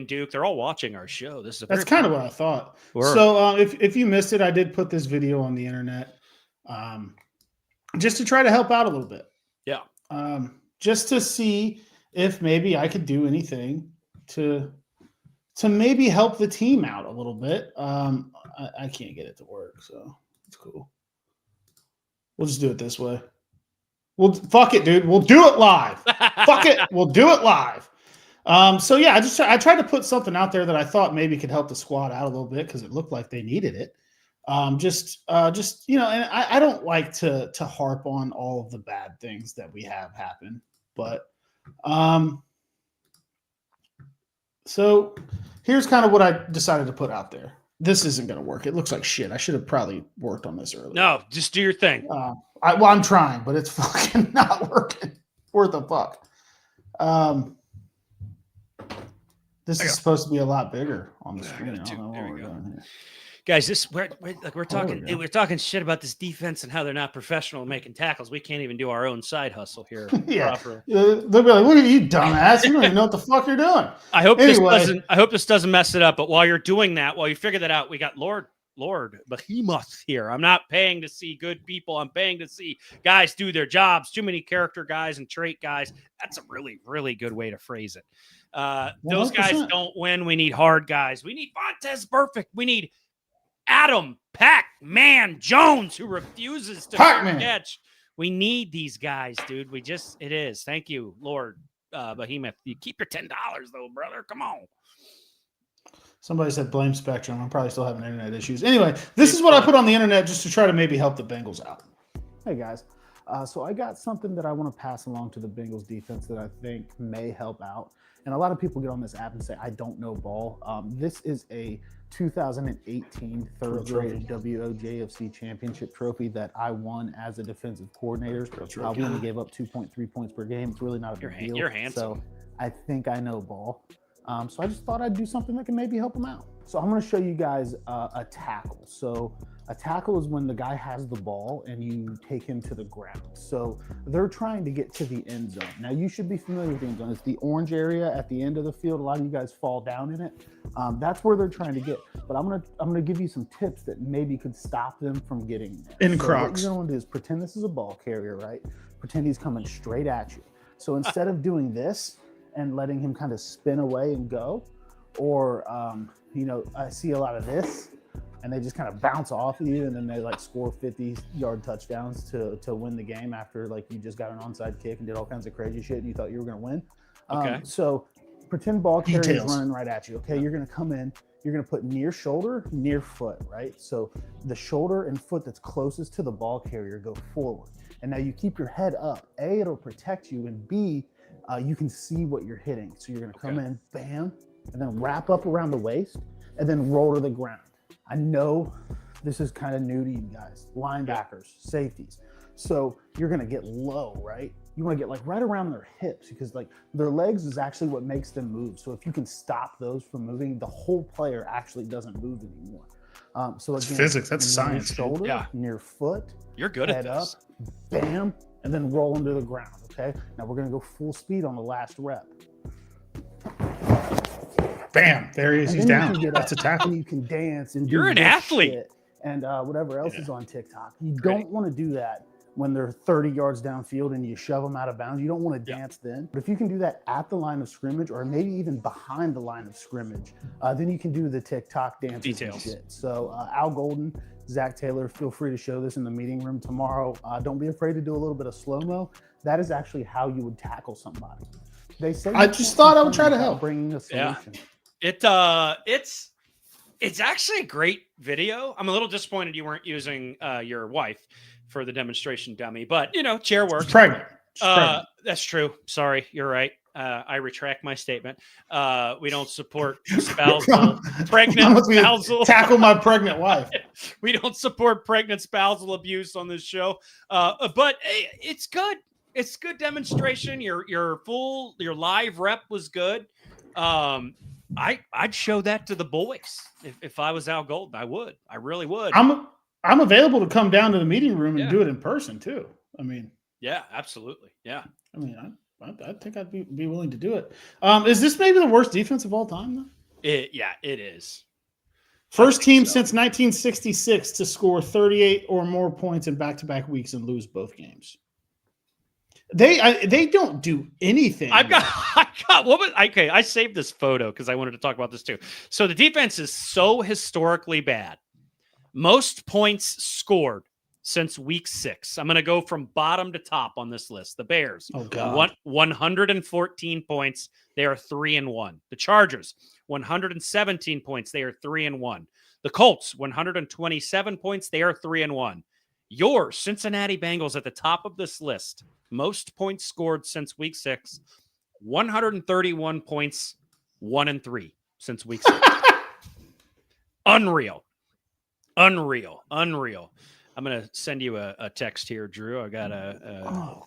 Duke, they're all watching our show. That's kind of what I thought. So if you missed it, I did put this video on the internet just to try to help out a little bit. Yeah. Just to see if maybe I could do anything to maybe help the team out a little bit. I can't get it to work, so it's cool. We'll just do it this way. Fuck it, dude. We'll do it live. Fuck it. We'll do it live. So yeah, I tried to put something out there that I thought maybe could help the squad out a little bit because it looked like they needed it. Just and I don't like to harp on all of the bad things that we have happen, but so here's kind of what I decided to put out there. This isn't going to work. It looks like shit. I should have probably worked on this earlier. No, just do your thing. I'm trying, but it's fucking not working. Worth the fuck. This is supposed to be a lot bigger on the screen. I don't know what we're doing here. Guys, we're talking shit about this defense and how they're not professional at making tackles. We can't even do our own side hustle here. Yeah, they'll be like, "Look at you, dumbass! You don't even know what the fuck you're doing." I hope this doesn't mess it up. But while you're doing that, while you figure that out, we got Lord Behemoth here. I'm not paying to see good people. I'm paying to see guys do their jobs. Too many character guys and trait guys. That's a really, really good way to phrase it. Those guys don't win. We need hard guys. We need Vontez Perfect. We need Adam Pac-Man Jones, who refuses to catch. We need these guys, dude. It is. Thank you, Lord Behemoth. You keep your $10 though, brother. Come on. Somebody said blame Spectrum. I'm probably still having internet issues. Anyway, this is what I put on the internet just to try to maybe help the Bengals out. Hey guys, So I got something that I want to pass along to the Bengals defense that I think may help out. And a lot of people get on this app and say, I don't know ball. This is a 2018 third-grade WOJFC championship trophy that I won as a defensive coordinator. We only gave up 2.3 points per game. It's really not a big deal. You're handsome. So I think I know ball. So I just thought I'd do something that can maybe help them out. So I'm going to show you guys a tackle. So a tackle is when the guy has the ball and you take him to the ground. So they're trying to get to the end zone. Now you should be familiar with the end zone. It's the orange area at the end of the field. A lot of you guys fall down in it. That's where they're trying to get. But I'm gonna give you some tips that maybe could stop them from getting there. In Crocs. What you're gonna want to do is pretend this is a ball carrier, right? Pretend he's coming straight at you. So instead of doing this and letting him kind of spin away and go, or I see a lot of this, and they just kind of bounce off of you, and then they like score 50-yard touchdowns to win the game after like you just got an onside kick and did all kinds of crazy shit and you thought you were going to win. Okay. So pretend ball carrier is Details. running right at you. Okay, you're going to come in. You're going to put near shoulder, near foot, right? So the shoulder and foot that's closest to the ball carrier go forward. And now you keep your head up. A, it'll protect you, and B, you can see what you're hitting. So you're going to come in, bam, and then wrap up around the waist, and then roll to the ground. I know this is kind of new to you guys, linebackers, safeties. So you're going to get low, right? You want to get like right around their hips because like their legs is actually what makes them move. So if you can stop those from moving, the whole player actually doesn't move anymore. So It's again, physics. That's near science. shoulder, near foot, You're good head at this. up, bam, and then roll them to the ground. Okay. Now we're going to go full speed on the last rep. Bam! There he is. And He's then you down. can get That's a up tackle. and you can dance and do You're an this athlete. shit and whatever else is on TikTok. You Great. don't want to do that when they're 30 yards downfield and you shove them out of bounds. You don't want to dance then. But if you can do that at the line of scrimmage or maybe even behind the line of scrimmage, then you can do the TikTok dances Details. and shit. So Al Golden, Zach Taylor, feel free to show this in the meeting room tomorrow. Don't be afraid to do a little bit of slow-mo. That is actually how you would tackle somebody. They say I just thought I would try to help. bringing a Yeah. solution. It's actually a great video. I'm a little disappointed you weren't using your wife for the demonstration dummy, but chair works. She's pregnant. She's pregnant. That's true. Sorry, you're right. I retract my statement. We don't support spousal pregnant spousal. Tackle my pregnant wife. We don't support pregnant spousal abuse on this show. But hey, it's good. It's good demonstration. Your live rep was good. I'd show that to the boys if I was Al Golden. I would. I really would. I'm available to come down to the meeting room and do it in person too. I mean, yeah, absolutely. Yeah. I mean, I think I'd be willing to do it. Is this maybe the worst defense of all time though? It is. First team since 1966 to score 38 or more points in back-to-back weeks and lose both games. They don't do anything. I saved this photo because I wanted to talk about this too. So the defense is so historically bad. Most points scored since week 6. I'm going to go from bottom to top on this list. The Bears, 114 points. They are 3-1. The Chargers, 117 points. They are 3-1. The Colts, 127 points. They are 3-1. Your Cincinnati Bengals at the top of this list. Most points scored since week 6, 131 points, 1-3 since week 6. Unreal. I'm going to send you a text here, Drew. I got a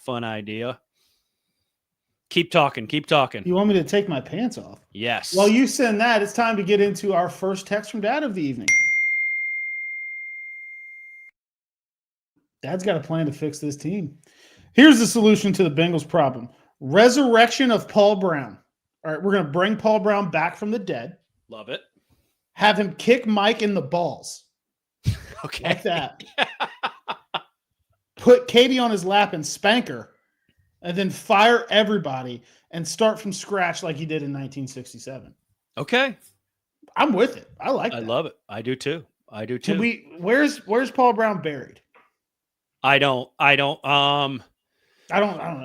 fun idea. Keep talking. You want me to take my pants off? Yes. While you send that, it's time to get into our first text from Dad of the evening. Dad's got a plan to fix this team. Here's the solution to the Bengals problem. Resurrection of Paul Brown. All right, we're going to bring Paul Brown back from the dead. Love it. Have him kick Mike in the balls. Okay. Like that. Put Katie on his lap and spank her. And then fire everybody and start from scratch like he did in 1967. Okay. I'm with it. I like that. I love it. I do too. Where's Paul Brown buried? I don't know.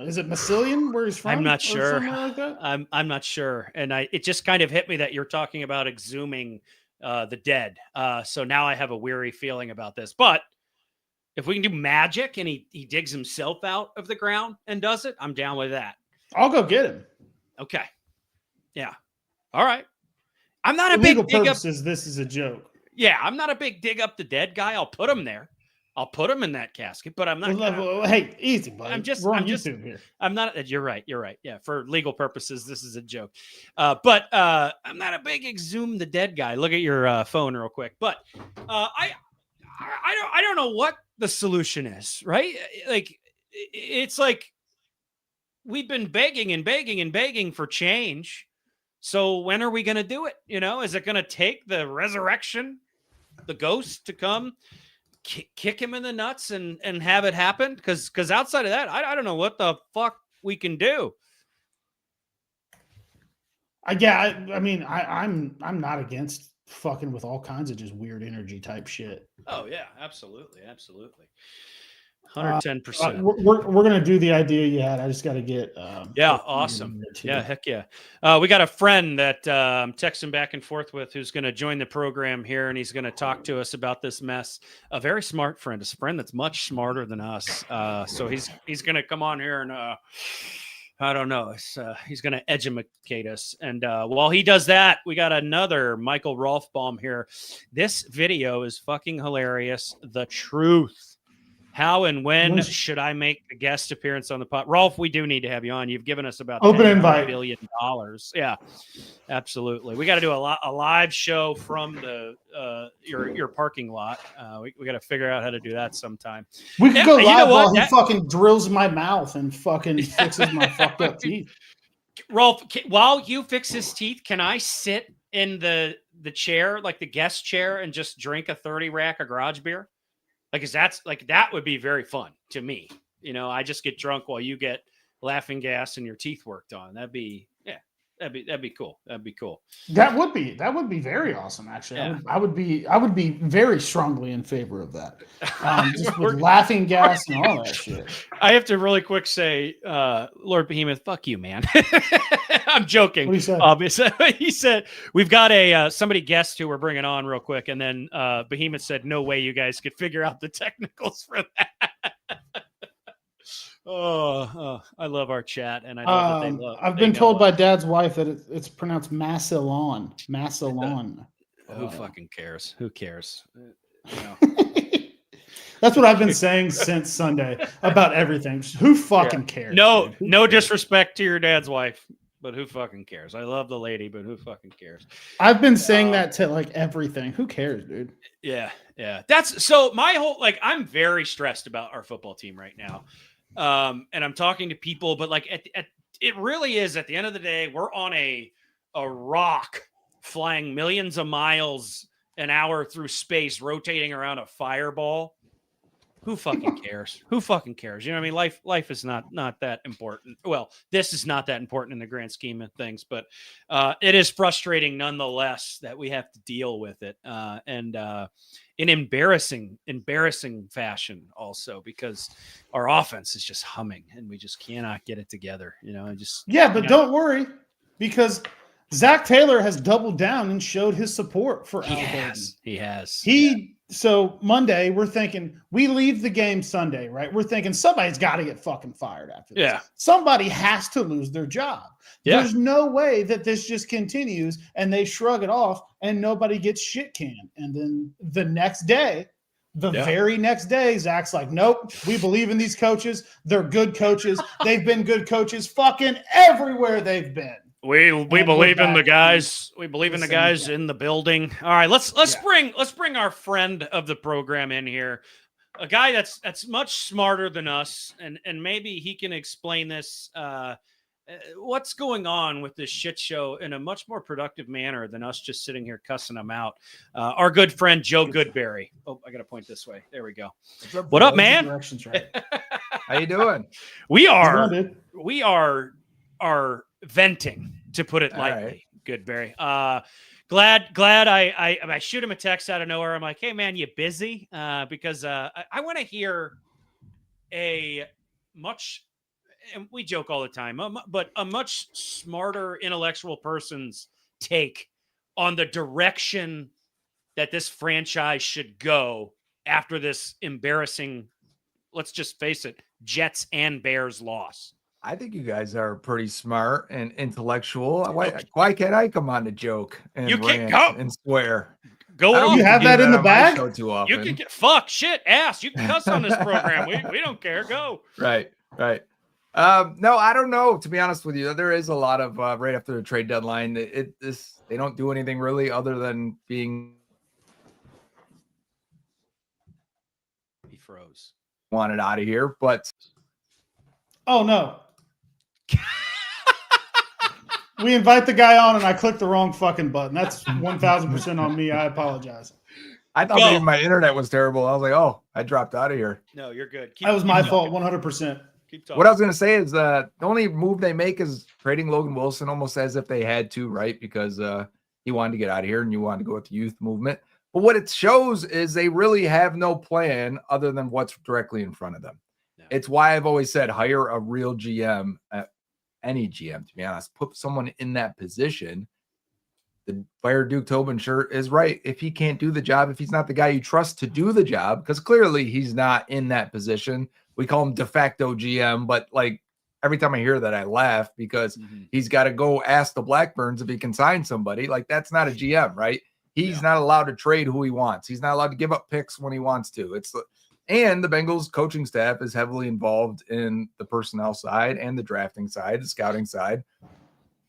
Is it Massilian where he's from? I'm not sure. Like that? I'm not sure. And it just kind of hit me that you're talking about exhuming the dead. So now I have a weary feeling about this. But If we can do magic and he digs himself out of the ground and does it, I'm down with that. I'll go get him. Okay. Yeah. All right. I'm not For a big legal dig up. purposes, this is a joke. Yeah, I'm not a big dig up the dead guy. I'll put him there. I'll put him in that casket, but I'm not. Hey, easy, buddy. We're on just YouTube here. I'm not. You're right. You're right. Yeah, for legal purposes, this is a joke. But I'm not a big exhume the dead guy. Look at your phone real quick. But I don't know what the solution is. Right? Like it's like we've been begging and begging and begging for change. So when are we going to do it? You know, is it going to take the resurrection, the ghost to come? Kick him in the nuts and have it happen, because outside of that, I don't know what the fuck we can do. I'm not against fucking with all kinds of just weird energy type shit. Oh yeah, absolutely, 110%. We're gonna do the idea you had. I just got to get. Awesome. Yeah, heck yeah. We got a friend that I'm texting back and forth with who's going to join the program here, and he's going to talk to us about this mess. A very smart friend, a friend that's much smarter than us. So he's going to come on here and I don't know. He's going to educate us. And while he does that, we got another Michael Rolfbaum here. This video is fucking hilarious. The truth. How and when should I make a guest appearance on the pod? Rolf, we do need to have you on. You've given us about open invite. $1 billion. Yeah, absolutely. We got to do a live show from the your parking lot. We got to figure out how to do that sometime. We could go live while he fucking drills my mouth and fucking fixes my fucked up teeth. Rolf, while you fix his teeth, can I sit in the chair, like the guest chair, and just drink a 30 rack of garage beer? That would be very fun to me. You know, I just get drunk while you get laughing gas and your teeth worked on. That'd be cool. That'd be cool. That would be very awesome. Actually, yeah. I would be very strongly in favor of that. Just with laughing gas and all that shit. I have to really quick say, Lord Behemoth, fuck you, man. I'm joking. What he said? Obviously, he said we've got a somebody guest who we're bringing on real quick, and then Behemoth said, "No way, you guys could figure out the technicals for that." Oh, I love our chat, and I know that they love. I've been told by Dad's wife that it's pronounced Massillon. Massillon. Who fucking cares? Who cares? You know. That's what I've been saying since Sunday about everything. Who fucking cares? No disrespect to your dad's wife, but who fucking cares? I love the lady, but who fucking cares? I've been saying that to like everything. Who cares, dude? Yeah. That's so my whole I'm very stressed about our football team right now. And I'm talking to people, but like it really is at the end of the day, we're on a rock flying millions of miles an hour through space, rotating around a fireball. Who fucking cares? Who fucking cares? You know what I mean? Life is not that important. Well, this is not that important in the grand scheme of things, but it is frustrating nonetheless that we have to deal with it. And in embarrassing fashion also, because our offense is just humming and we just cannot get it together. You know, don't worry, because Zach Taylor has doubled down and showed his support for Al Golden. He has. So Monday, we're thinking we leave the game Sunday, right? We're thinking somebody's got to get fucking fired after this. Yeah. Somebody has to lose their job. Yeah. There's no way that this just continues and they shrug it off and nobody gets shit canned. And then the next day, very next day, Zach's like, nope, we believe in these coaches. They're good coaches. They've been good coaches fucking everywhere they've been. We believe in the guys. We believe in the guys in the building. All right, let's bring our friend of the program in here, a guy that's much smarter than us, and maybe he can explain this. What's going on with this shit show in a much more productive manner than us just sitting here cussing them out. Our good friend Joe Goodberry. Oh, I got to point this way. There we go. What up, man? Directions right. How you doing? We are venting, to put it lightly. Right. Goodberry. Glad I shoot him a text out of nowhere. I'm like, hey man, you busy? Because I want to hear a much, and we joke all the time, but a much smarter intellectual person's take on the direction that this franchise should go after this embarrassing, let's just face it, Jets and Bears loss. I think you guys are pretty smart and intellectual. Why can't I come on to joke and You can't rant and swear? Go I don't on. You get to have do that in the on my bag? show too often. You can get fuck, shit, ass. You can cuss on this program. We don't care. Go. Right. No, I don't know. To be honest with you, there is a lot of right after the trade deadline. They don't do anything really other than being He froze. wanted out of here. But Oh no. We invite the guy on and I clicked the wrong fucking button. That's 1,000% on me. I apologize. I thought maybe my internet was terrible. I was like, oh, I dropped out of here. No, you're good. That was my fault, 100%. Keep talking. What I was going to say is the only move they make is trading Logan Wilson, almost as if they had to, right? Because he wanted to get out of here and you wanted to go with the youth movement. But what it shows is they really have no plan other than what's directly in front of them. Yeah. It's why I've always said hire a real GM, any GM, to be honest. Put someone in that position. The fire Duke Tobin shirt is right. If he can't do the job, if he's not the guy you trust to do the job, because clearly he's not in that position. We call him de facto GM, but like every time I hear that, I laugh because he's got to go ask the Blackburns if he can sign somebody. Like that's not a GM, right? He's not allowed to trade who he wants. He's not allowed to give up picks when he wants to. And the Bengals coaching staff is heavily involved in the personnel side and the drafting side, the scouting side.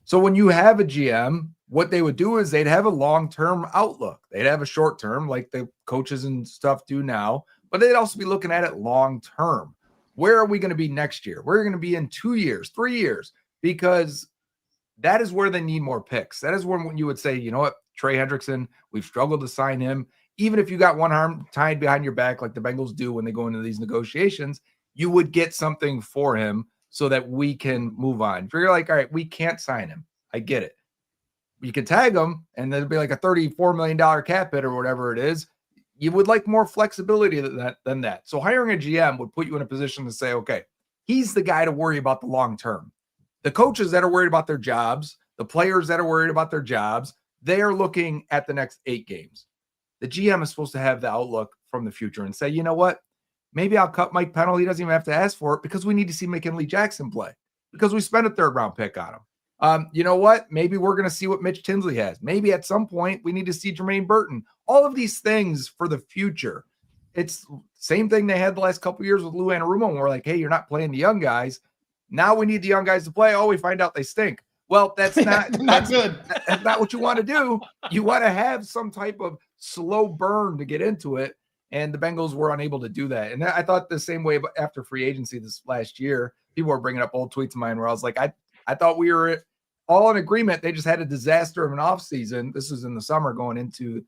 So when you have a GM, what they would do is they'd have a long-term outlook. They'd have a short-term like the coaches and stuff do now, but they'd also be looking at it long-term. Where are we going to be next year? We're going to be in 2 years, 3 years, because that is where they need more picks. That is when you would say, you know what, Trey Hendrickson, we've struggled to sign him. Even if you got one arm tied behind your back like the Bengals do when they go into these negotiations, you would get something for him so that we can move on. If you're like, all right, we can't sign him. I get it. You can tag him and there'll be like a $34 million cap hit or whatever it is. You would like more flexibility than that. So hiring a GM would put you in a position to say, okay, he's the guy to worry about the long term. The coaches that are worried about their jobs, the players that are worried about their jobs, they are looking at the next 8 games. The GM is supposed to have the outlook from the future and say, you know what? Maybe I'll cut Mike Pennell. He doesn't even have to ask for it because we need to see McKinley Jackson play because we spent a 3rd round pick on him. You know what? Maybe we're going to see what Mitch Tinsley has. Maybe at some point we need to see Jermaine Burton. All of these things for the future. It's same thing they had the last couple of years with Lou Anarumo when we're like, hey, you're not playing the young guys. Now we need the young guys to play. Oh, we find out they stink. Well, that's not good. That's not what you want to do. You want to have some type of slow burn to get into it. And the Bengals were unable to do that. And I thought the same way after free agency this last year, people were bringing up old tweets of mine where I was like, I thought we were all in agreement. They just had a disaster of an offseason. This was in the summer going into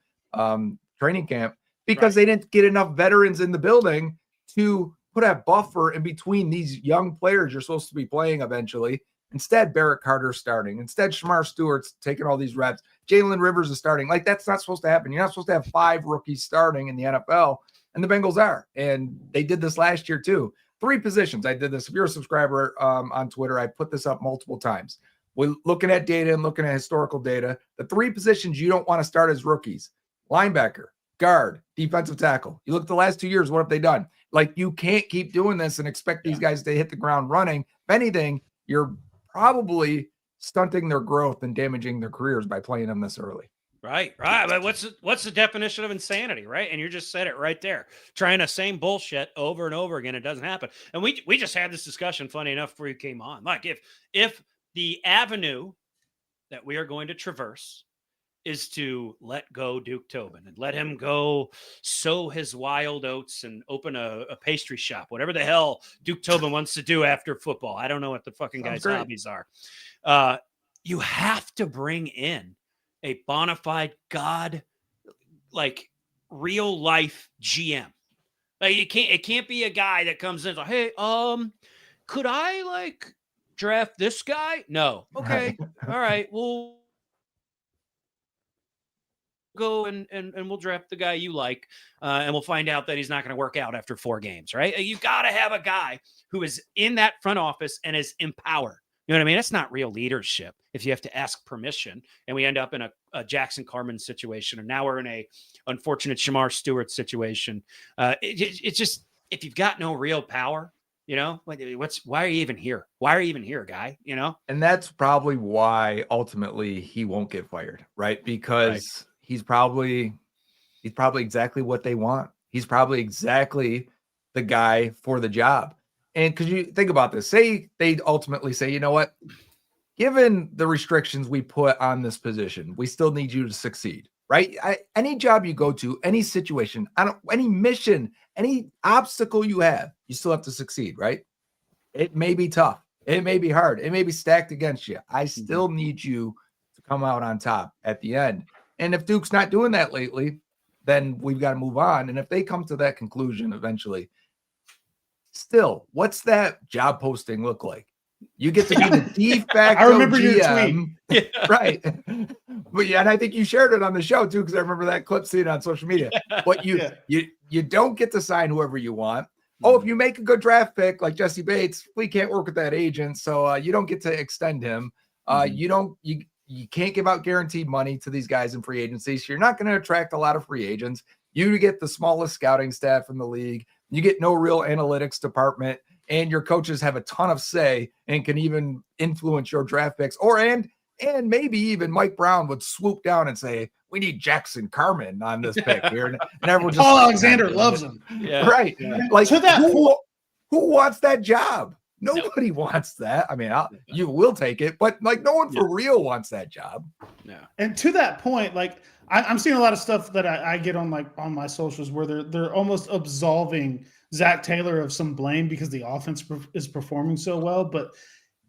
training camp because they didn't get enough veterans in the building to put a buffer in between these young players you're supposed to be playing eventually. Instead, Barrett Carter's starting. Instead, Shamar Stewart's taking all these reps. Jalen Rivers is starting. Like, that's not supposed to happen. You're not supposed to have 5 rookies starting in the NFL, and the Bengals are. And they did this last year, too. 3 positions. I did this. If you're a subscriber on Twitter, I put this up multiple times. We're looking at data and looking at historical data. The 3 positions you don't want to start as rookies: linebacker, guard, defensive tackle. You look at the last 2 years, what have they done? Like, you can't keep doing this and expect these guys to hit the ground running. If anything, you're probably stunting their growth and damaging their careers by playing them this early. Right. But what's the definition of insanity, right? And you just said it right there. Trying the same bullshit over and over again, it doesn't happen. And we just had this discussion, funny enough, before you came on. Like, if the avenue that we are going to traverse is to let go Duke Tobin and let him go sow his wild oats and open a pastry shop, whatever the hell Duke Tobin wants to do after football. I don't know what the fucking guy's hobbies are. You have to bring in a bona fide like real life GM. Like, it can't be a guy that comes in like, hey, could I like draft this guy? No. Okay. All right. We'll go and we'll draft the guy you like, and we'll find out that he's not going to work out after 4 games, right? You got to have a guy who is in that front office and is empowered You know what I mean? That's not real leadership if you have to ask permission, and we end up in a Jackson Carman situation, and now we're in a unfortunate Shamar Stewart situation. It's just, if you've got no real power, you know, why are you even here? Why are you even here, guy? You know? And that's probably why ultimately he won't get fired, right? Because he's probably exactly what they want. He's probably exactly the guy for the job. And because you think about this, say they ultimately say, you know what, given the restrictions we put on this position, we still need you to succeed, right? Any job you go to, any situation, any mission, any obstacle you have, you still have to succeed, right? It may be tough. It may be hard. It may be stacked against you. I still need you to come out on top at the end. And if Duke's not doing that lately, then we've got to move on. And if they come to that conclusion eventually, still, what's that job posting look like? You get to be the de facto I remember GM, your tweet. right? But yeah, and I think you shared it on the show too, because I remember that clip seen on social media. But you don't get to sign whoever you want. Oh, if you make a good draft pick like Jesse Bates, we can't work with that agent, so you don't get to extend him. You can't give out guaranteed money to these guys in free agency, so you're not going to attract a lot of free agents. You get the smallest scouting staff in the league. You get no real analytics department, and your coaches have a ton of say and can even influence your draft picks. And maybe even Mike Brown would swoop down and say, we need Jackson Carman on this pick here. And everyone just Paul Alexander loves him. Yeah. Right. Yeah. Like To that who wants that job? Nobody wants that. I mean, you will take it, but like no one for real wants that job. Yeah. And to that point, like I'm seeing a lot of stuff that I get on my socials where they're almost absolving Zach Taylor of some blame because the offense is performing so well. But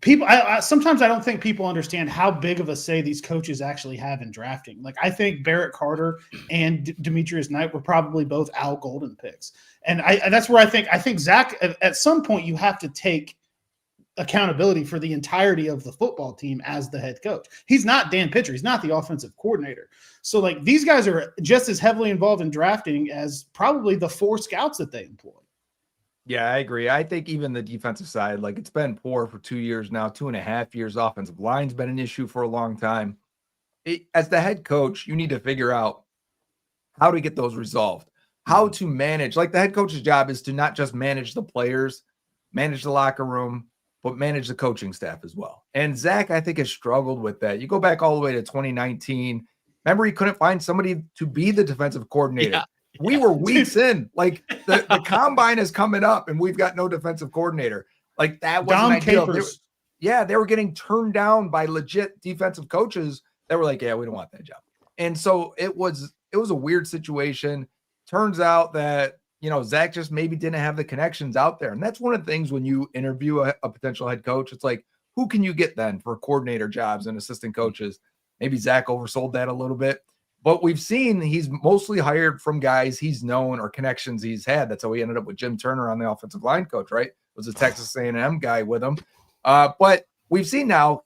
people, sometimes I don't think people understand how big of a say these coaches actually have in drafting. Like I think Barrett Carter and Demetrius Knight were probably both Al Golden picks, and that's where I think Zach at some point you have to take accountability for the entirety of the football team as the head coach. He's not Dan Pitcher. He's not the offensive coordinator. So like these guys are just as heavily involved in drafting as probably the 4 scouts that they employ. Yeah, I agree. I think even the defensive side, like it's been poor for 2 years now, 2.5 years. Offensive line's been an issue for a long time. As the head coach, you need to figure out how to get those resolved, how to manage. Like the head coach's job is to not just manage the players, manage the locker room, but manage the coaching staff as well. And Zach, I think, has struggled with that. You go back all the way to 2019. Remember, he couldn't find somebody to be the defensive coordinator. Yeah. We were weeks in. Like the combine is coming up, and we've got no defensive coordinator. Like that wasn't ideal. They were getting turned down by legit defensive coaches that were like, "Yeah, we don't want that job." And so it was a weird situation. Turns out that Zach just maybe didn't have the connections out there. And that's one of the things when you interview a potential head coach, it's like, who can you get then for coordinator jobs and assistant coaches? Maybe Zach oversold that a little bit, but we've seen he's mostly hired from guys he's known or connections he's had. That's how he ended up with Jim Turner on the offensive line coach, right? It was a Texas A&M guy with him. But we've seen now,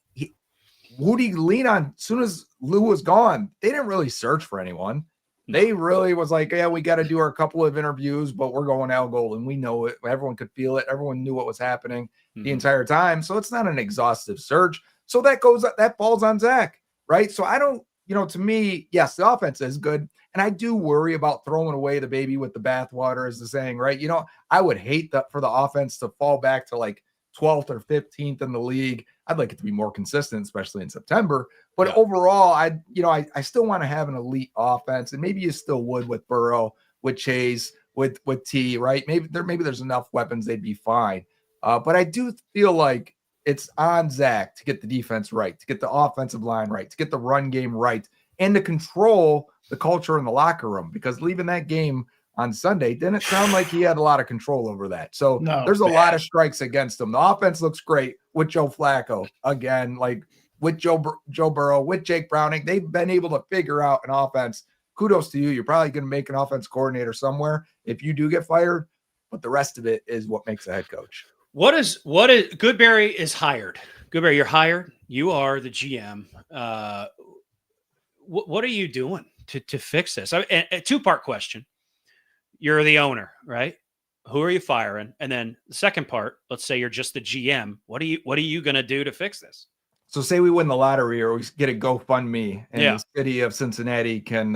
who'd he lean on? As soon as Lou was gone, they didn't really search for anyone. They really was like, yeah, we got to do our couple of interviews, but we're going Al Golden. We know it. Everyone could feel it. Everyone knew what was happening the entire time. So it's not an exhaustive search. So that falls on Zach, right? So I don't, to me, yes, the offense is good. And I do worry about throwing away the baby with the bathwater, as the saying, right? I would hate that for the offense to fall back to like 12th or 15th in the league. I'd like it to be more consistent, especially in September. But overall, I still want to have an elite offense, and maybe you still would with Burrow, with Chase, with T, right? Maybe there's enough weapons they'd be fine. But I do feel like it's on Zach to get the defense right, to get the offensive line right, to get the run game right, and to control the culture in the locker room. Because leaving that game on Sunday didn't sound like he had a lot of control over that. So there's a lot of strikes against him. The offense looks great with Joe Flacco again, like with Joe Burrow, with Jake Browning. They've been able to figure out an offense. Kudos to you. You're probably going to make an offense coordinator somewhere if you do get fired, but the rest of it is what makes a head coach. What is Goodberry is hired. Goodberry, you're hired. You are the GM. What are you doing to fix this? A 2-part question. You're the owner, right? who are you firing? And then the second part, let's say you're just the GM. What are you going to do to fix this? So say we win the lottery or we get a GoFundMe and Yeah. the city of Cincinnati can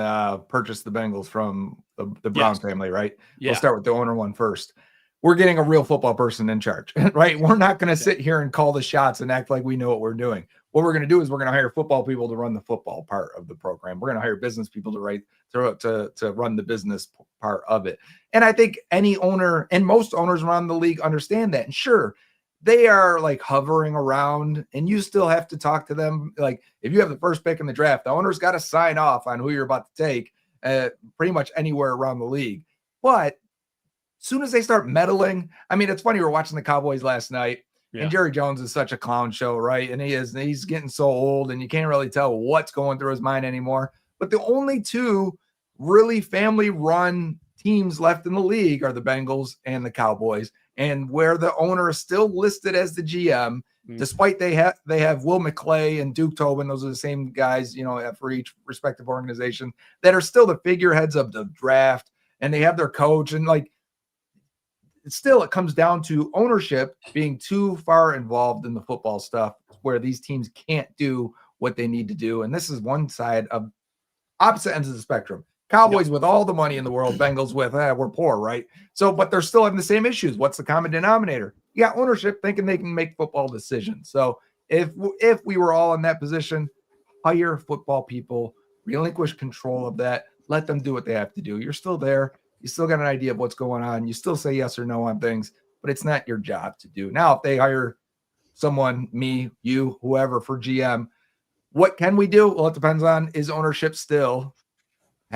purchase the Bengals from the Brown family, right? Yeah. We'll start with the owner one first. We're getting a real football person in charge, right? We're not going to sit here and call the shots and act like we know what we're doing. What we're going to do is we're going to hire football people to run the football part of the program. We're going to hire business people to run the business part of it. And I think any owner and most owners around the league understand that. And sure, they are like hovering around and you still have to talk to them. Like if you have the first pick in the draft, the owner's got to sign off on who you're about to take pretty much anywhere around the league. But as soon as they start meddling, I mean, it's funny. We were watching the Cowboys last night and Jerry Jones is such a clown show, right? And he's getting so old and you can't really tell what's going through his mind anymore. But the only two really family run teams left in the league are the Bengals and the Cowboys. And where the owner is still listed as the GM, despite they have Will McClay and Duke Tobin, those are the same guys, for each respective organization that are still the figureheads of the draft, and they have their coach. And like, still, it comes down to ownership being too far involved in the football stuff, where these teams can't do what they need to do. And this is one side of opposite ends of the spectrum. Cowboys with all the money in the world, Bengals with, we're poor, right? So, but they're still having the same issues. What's the common denominator? You got ownership thinking they can make football decisions. So if we were all in that position, hire football people, relinquish control of that, let them do what they have to do. You're still there. You still got an idea of what's going on. You still say yes or no on things, but it's not your job to do. Now, if they hire someone, me, you, whoever, for GM, what can we do? Well, it depends on, is ownership still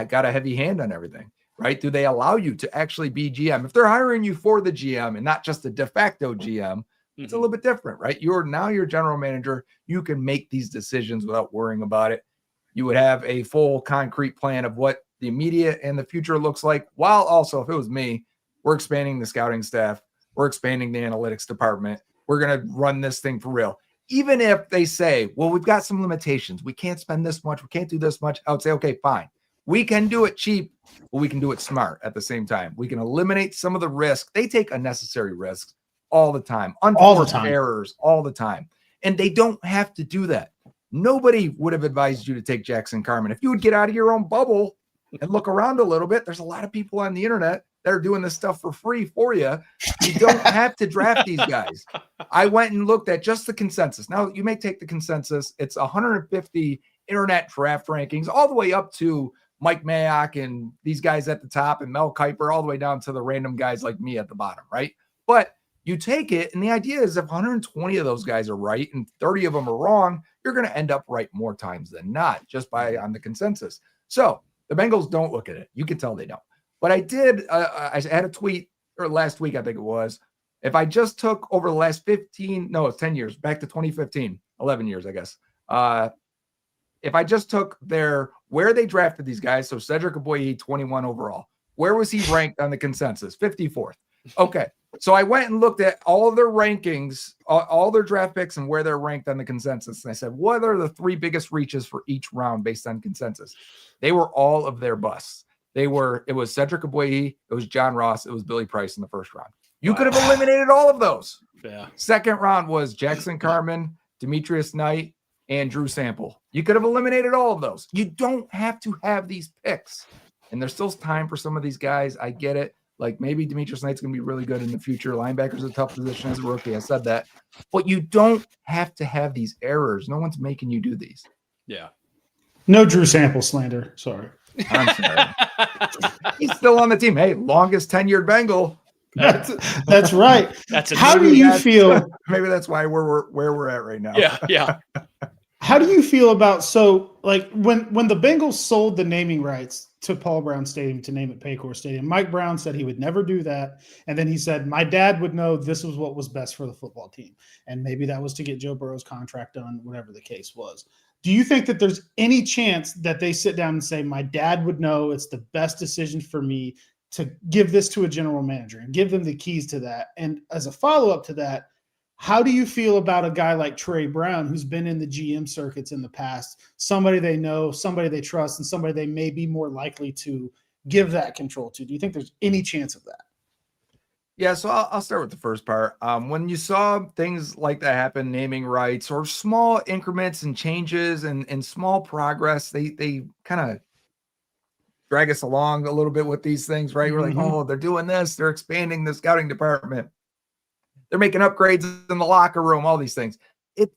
got a heavy hand on everything, right? Do they allow you to actually be GM? If they're hiring you for the GM and not just a de facto GM, it's a little bit different, right? You're general manager. You can make these decisions without worrying about it. You would have a full concrete plan of what the immediate and the future looks like, while also, if it was me, we're expanding the scouting staff. We're expanding the analytics department. We're going to run this thing for real. Even if they say, well, we've got some limitations. We can't spend this much. We can't do this much. I would say, okay, fine. We can do it cheap, but we can do it smart at the same time. We can eliminate some of the risk. They take unnecessary risks all the time. Unforced errors all the time. And they don't have to do that. Nobody would have advised you to take Jackson Carman. If you would get out of your own bubble and look around a little bit, there's a lot of people on the internet that are doing this stuff for free for you. You don't have to draft these guys. I went and looked at just the consensus. Now, you may take the consensus. It's 150 internet draft rankings all the way up to Mike Mayock and these guys at the top and Mel Kiper all the way down to the random guys like me at the bottom, right? But you take it, and the idea is if 120 of those guys are right and 30 of them are wrong, you're going to end up right more times than not, just on the consensus. So the Bengals don't look at it. You can tell they don't. But I did, I had a tweet last week, I think it was. If I just took over the last 10 years, back to 2015, 11 years, I guess. If I just took where they drafted these guys, so Cedric Aboye, 21 overall, where was he ranked on the consensus? 54th. Okay. So I went and looked at all of their rankings, all their draft picks and where they're ranked on the consensus. And I said, what are the three biggest reaches for each round based on consensus? They were all of their busts. It was Cedric Aboye, it was John Ross, it was Billy Price in the first round. You could have eliminated all of those. Yeah. Second round was Jackson Carman, Demetrius Knight, and Drew Sample. You could have eliminated all of those. You don't have to have these picks. And there's still time for some of these guys. I get it. Like maybe Demetrius Knight's going to be really good in the future. Linebacker's a tough position as a rookie. I said that. But you don't have to have these errors. No one's making you do these. Yeah. No Drew Sample slander. Sorry. I'm sorry. He's still on the team. Hey, longest tenured Bengal. That's right. How do you feel? Maybe that's why we're where we're at right now. Yeah. How do you feel about when the Bengals sold the naming rights to Paul Brown Stadium to name it Paycor Stadium? Mike Brown said he would never do that, and then he said my dad would know this was what was best for the football team, and maybe that was to get Joe Burrow's contract done, whatever the case was. Do you think that there's any chance that they sit down and say my dad would know it's the best decision for me to give this to a general manager and give them the keys to that? And as a follow-up to that, how do you feel about a guy like Trey Brown, who's been in the GM circuits in the past, somebody they know, somebody they trust, and somebody they may be more likely to give that control to? Do you think there's any chance of that? Yeah, so I'll start with the first part. When you saw things like that happen, naming rights or small increments and changes and small progress, they kind of drag us along a little bit with these things, right? We're like, oh, they're doing this, they're expanding the scouting department, they're making upgrades in the locker room, all these things.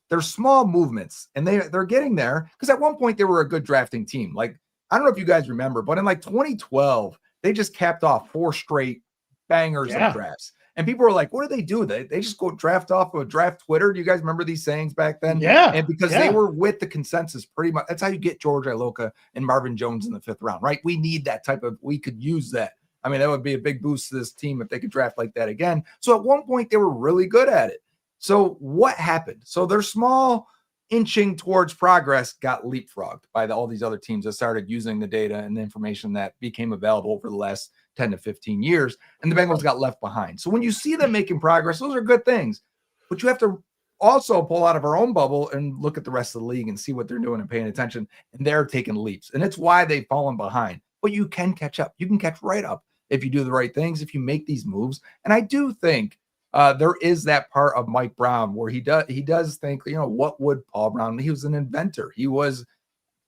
They're small movements, and they're getting there because at one point they were a good drafting team. Like, I don't know if you guys remember, but in like 2012, they just capped off 4 straight bangers of drafts. And people were like, what do they do? They just go draft off of draft Twitter. Do you guys remember these sayings back then? Yeah. And because they were with the consensus pretty much. That's how you get George Iloka and Marvin Jones in the 5th round, right? We need that we could use that. I mean, that would be a big boost to this team if they could draft like that again. So at one point, they were really good at it. So what happened? So their small inching towards progress got leapfrogged by all these other teams that started using the data and the information that became available over the last 10 to 15 years, and the Bengals got left behind. So when you see them making progress, those are good things, but you have to also pull out of our own bubble and look at the rest of the league and see what they're doing and paying attention, and they're taking leaps, and it's why they've fallen behind. But you can catch up. You can catch right up if you do the right things, if you make these moves. And I do think there is that part of Mike Brown where he does think, what would Paul Brown? He was an inventor. He was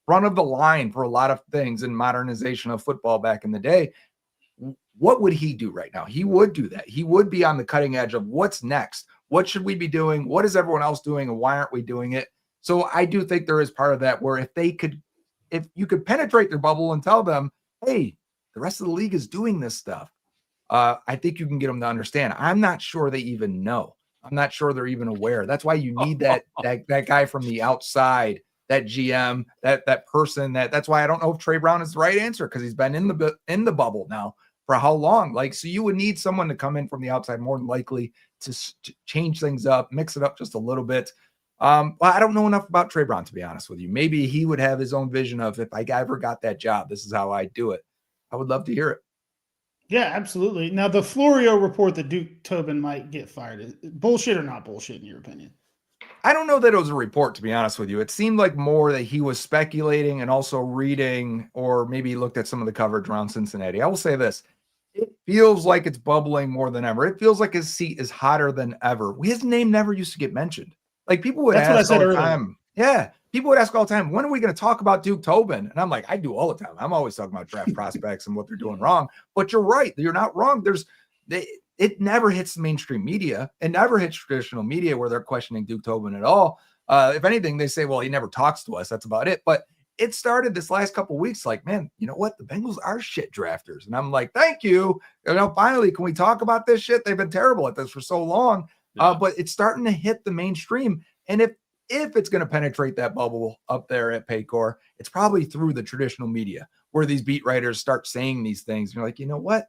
front of the line for a lot of things in modernization of football back in the day. What would he do right now? He would do that. He would be on the cutting edge of what's next. What should we be doing? What is everyone else doing? And why aren't we doing it? So I do think there is part of that where if you could penetrate their bubble and tell them, hey, the rest of the league is doing this stuff. I think you can get them to understand. I'm not sure they even know. I'm not sure they're even aware. That's why you need that guy from the outside, that GM, that person. That's why I don't know if Trey Brown is the right answer, because he's been in the bubble now for how long? Like, so you would need someone to come in from the outside, more than likely to change things up, mix it up just a little bit. Well, I don't know enough about Trey Brown, to be honest with you. Maybe he would have his own vision of, if I ever got that job, this is how I do it. I would love to hear it. Yeah, absolutely. Now, the Florio report that Duke Tobin might get fired, is bullshit or not bullshit in your opinion? I don't know that it was a report, to be honest with you. It seemed like more that he was speculating and also reading, or maybe he looked at some of the coverage around Cincinnati. I will say this. It feels like it's bubbling more than ever. It feels like his seat is hotter than ever. His name never used to get mentioned. Like, people would ask all the time. Yeah. People would ask all the time, when are we going to talk about Duke Tobin? And I'm like, I do all the time. I'm always talking about draft prospects and what they're doing wrong. But you're right. You're not wrong. It never hits the mainstream media. It never hits traditional media where they're questioning Duke Tobin at all. If anything, they say, well, he never talks to us. That's about it. But it started this last couple of weeks like, man, you know what? The Bengals are shit drafters. And I'm like, thank you. Finally, can we talk about this shit? They've been terrible at this for so long. Yeah. But it's starting to hit the mainstream. And if it's going to penetrate that bubble up there at Paycor, it's probably through the traditional media where these beat writers start saying these things. And you're like, you know what?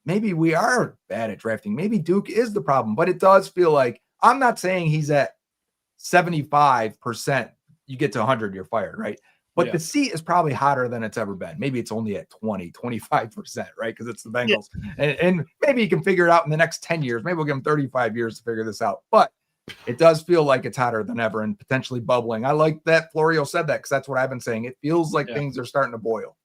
Maybe we are bad at drafting. Maybe Duke is the problem. But it does feel like, I'm not saying he's at 75%. You get to 100, you're fired, right? But the seat is probably hotter than it's ever been. Maybe it's only at 25%, right? Because it's the Bengals. Yeah. And maybe he can figure it out in the next 10 years. Maybe we'll give him 35 years to figure this out. But it does feel like it's hotter than ever and potentially bubbling. I like that Florio said that, because that's what I've been saying. It feels like things are starting to boil.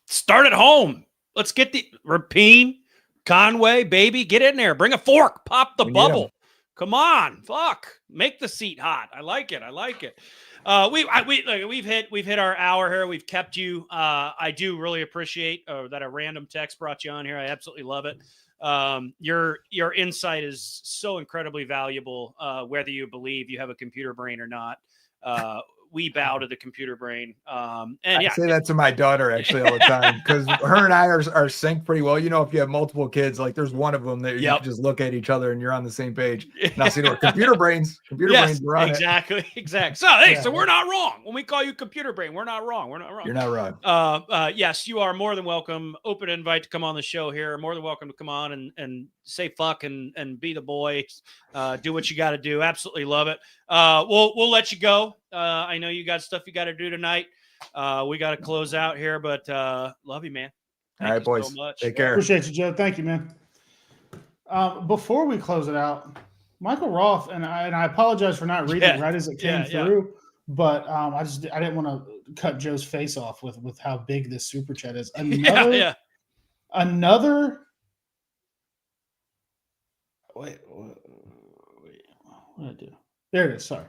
Start at home. Let's get the Rapine, Conway, baby, get in there. Bring a fork. Pop the bubble. Come on. Fuck. Make the seat hot. I like it. We've hit our hour here. We've kept you. I do really appreciate that a random text brought you on here. I absolutely love it. Your insight is so incredibly valuable, whether you believe you have a computer brain or not. We bow to the computer brain. I say that to my daughter actually all the time, because her and I are synced pretty well. If you have multiple kids, like there's one of them that you just look at each other and you're on the same page. Now, see, computer brains, we're on exactly. So we're not wrong when we call you computer brain. We're not wrong. You're not wrong. Yes, you are more than welcome. Open invite to come on the show here. More than welcome to come on and say fuck and be the boy. Do what you got to do. Absolutely love it. We'll let you go. I know you got stuff you got to do tonight. We got to close out here, but love you, man. All right, boys. So much. Take care. Appreciate you, Joe. Thank you, man. Before we close it out, Michael Roth, and I apologize for not reading right as it came through, but I didn't want to cut Joe's face off with how big this super chat is. Another Wait. What did I do? There it is. Sorry.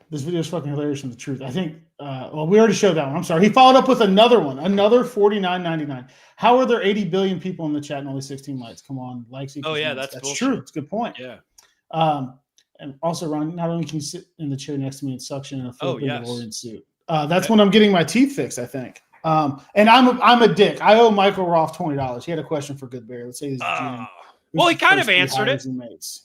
This video is fucking hilarious from the truth. I think, we already showed that one. I'm sorry. He followed up with another one, another $49.99. How are there 80 billion people in the chat and only 16 likes? Come on, likes. Oh, yeah, likes. that's true. It's a good point. Yeah. And also, Ron, not only can you sit in the chair next to me and suction in a full Mandalorian suit. That's when I'm getting my teeth fixed, I think. And I'm a dick. I owe Michael Roth $20. He had a question for Goodberry. Let's say he's GM. Well, he kind of answered it.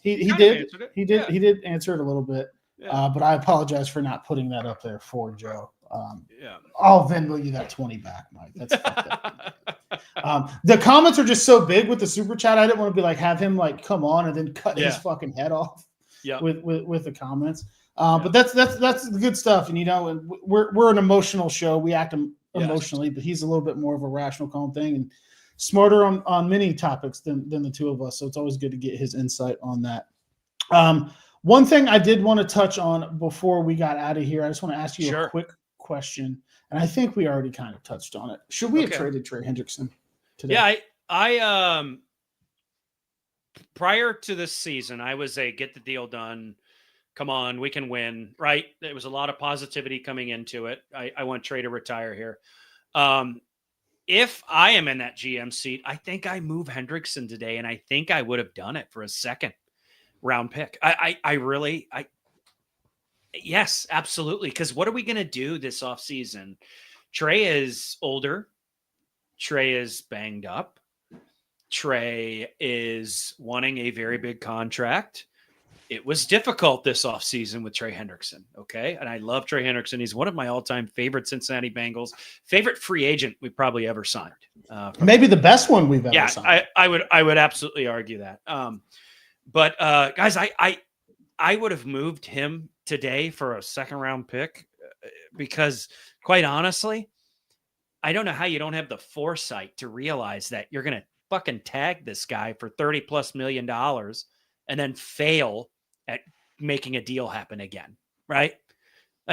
He did answer it a little bit. Yeah. But I apologize for not putting that up there for Joe. I'll Venmo you that 20 back, Mike. That's the comments are just so big with the super chat. I didn't want to be like have him like come on and then cut his fucking head off. With the comments. But that's the good stuff. And and we're an emotional show. We act emotionally, but he's a little bit more of a rational, calm thing and smarter on many topics than the two of us. So it's always good to get his insight on that. One thing I did want to touch on before we got out of here, I just want to ask you a quick question, and I think we already kind of touched on it. Should we have traded Trey Hendrickson today? Yeah, I prior to this season, I was a get the deal done. Come on, we can win, right? There was a lot of positivity coming into it. I want Trey to retire here. If I am in that GM seat, I think I move Hendrickson today, and I think I would have done it for a second round pick. Yes, absolutely. Because what are we going to do this offseason? Trey is older. Trey is banged up. Trey is wanting a very big contract. It was difficult this offseason with Trey Hendrickson. Okay. And I love Trey Hendrickson. He's one of my all-time favorite Cincinnati Bengals, favorite free agent we probably ever signed. Maybe the best one we've ever signed. I would absolutely argue that. But guys, I would have moved him today for a second round pick because quite honestly, I don't know how you don't have the foresight to realize that you're going to fucking tag this guy for $30+ million and then fail at making a deal happen again. Right.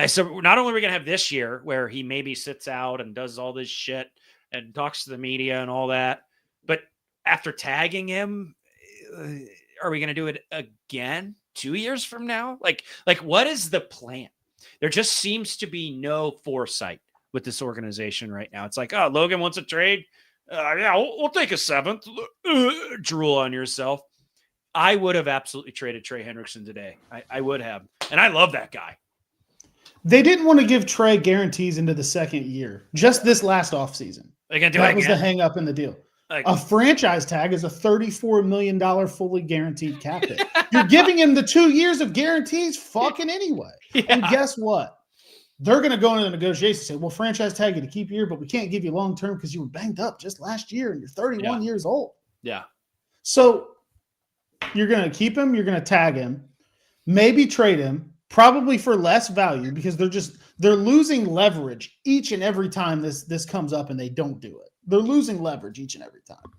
So not only are we going to have this year where he maybe sits out and does all this shit and talks to the media and all that, but after tagging him, are we going to do it again 2 years from now? Like what is the plan? There just seems to be no foresight with this organization right now. It's like, oh, Logan wants a trade. We'll take a seventh. Drool on yourself. I would have absolutely traded Trey Hendrickson today. I would have. And I love that guy. They didn't want to give Trey guarantees into the second year. Just this last offseason. That was the hang up in the deal. A franchise tag is a $34 million fully guaranteed cap hit. You're giving him the 2 years of guarantees fucking anyway. Yeah. And guess what? They're going to go into the negotiation and say, well, franchise tag you to keep you here, but we can't give you long-term because you were banged up just last year and you're 31 years old. Yeah. So you're going to keep him. You're going to tag him, maybe trade him, probably for less value because they're losing leverage each and every time this comes up and they don't do it. They're losing leverage each and every time.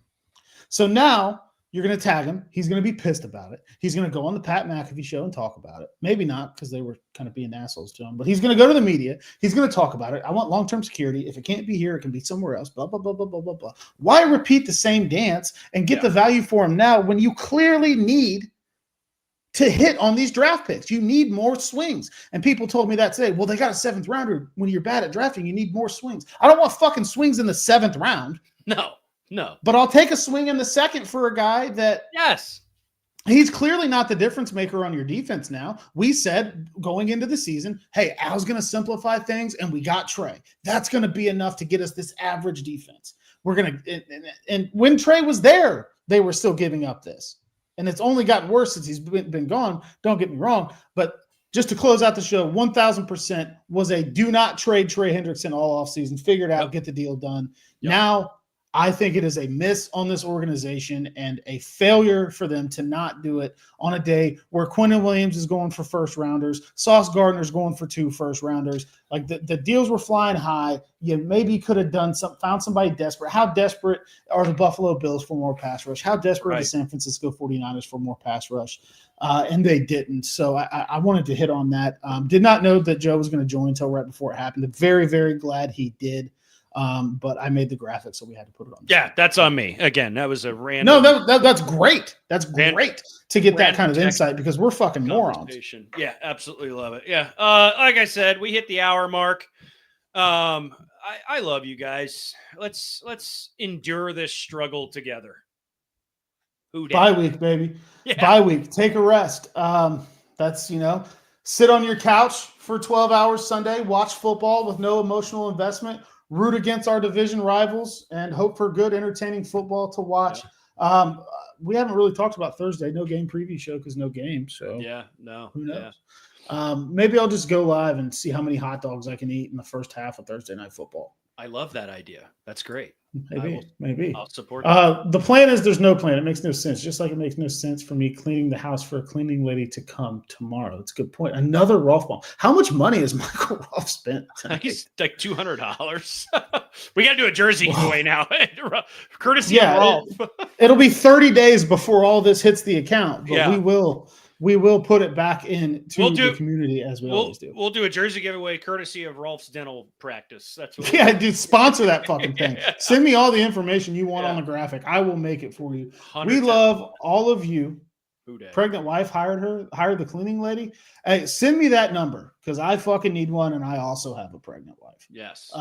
So now you're going to tag him. He's going to be pissed about it. He's going to go on the Pat McAfee show and talk about it. Maybe not because they were kind of being assholes to him, but he's going to go to the media. He's going to talk about it. I want long-term security. If it can't be here, it can be somewhere else, blah, blah, blah, blah, blah, blah, blah. Why repeat the same dance and get the value for him now when you clearly need to hit on these draft picks? You need more swings. And people told me that today. Well, they got a seventh rounder. When you're bad at drafting, you need more swings. I don't want fucking swings in the seventh round. No. But I'll take a swing in the second for a guy that he's clearly not the difference maker on your defense now. We said going into the season, hey, Al's going to simplify things, and we got Trey. That's going to be enough to get us this average defense. We're going to – and when Trey was there, they were still giving up this. And it's only gotten worse since he's been gone. Don't get me wrong. But just to close out the show, 1,000% was a do not trade Trey Hendrickson all offseason. Figure it out, get the deal done. Now – I think it is a miss on this organization and a failure for them to not do it on a day where Quinnen Williams is going for first rounders, Sauce Gardner's going for 2 first rounders. Like the deals were flying high. You maybe could have found somebody desperate. How desperate are the Buffalo Bills for more pass rush? How desperate are the San Francisco 49ers for more pass rush? And they didn't. So I wanted to hit on that. Did not know that Joe was going to join until right before it happened. Very, very glad he did. But I made the graphic, so we had to put it on. Yeah, that's on me. Again, that was a random. No, that's great. That's great to get that kind of insight because we're fucking morons. Yeah, absolutely love it. Yeah. Like I said, we hit the hour mark. I love you guys. Let's endure this struggle together. Bye week, baby. Yeah. Bye week. Take a rest. That's, sit on your couch for 12 hours Sunday, watch football with no emotional investment, root against our division rivals, and hope for good, entertaining football to watch. Yeah. We haven't really talked about Thursday. No game preview show because no game. So who knows? Yeah. Maybe I'll just go live and see how many hot dogs I can eat in the first half of Thursday Night Football. I love that idea. That's great. Maybe. I'll support that. The plan is there's no plan. It makes no sense. Just like it makes no sense for me cleaning the house for a cleaning lady to come tomorrow. That's a good point. Another Rolf ball. How much money has Michael Rolf spent tonight? He's like $200. We got to do a jersey giveaway now. Courtesy of Rolf. It'll be 30 days before all this hits the account, but we will put it back into the community as we always do. We'll do a jersey giveaway courtesy of Rolf's dental practice. That's what dude, sponsor that fucking thing. Send me all the information you want on the graphic. I will make it for you. We love all of you. Pregnant wife hired the cleaning lady. Hey, send me that number because I fucking need one and I also have a pregnant wife. Yes.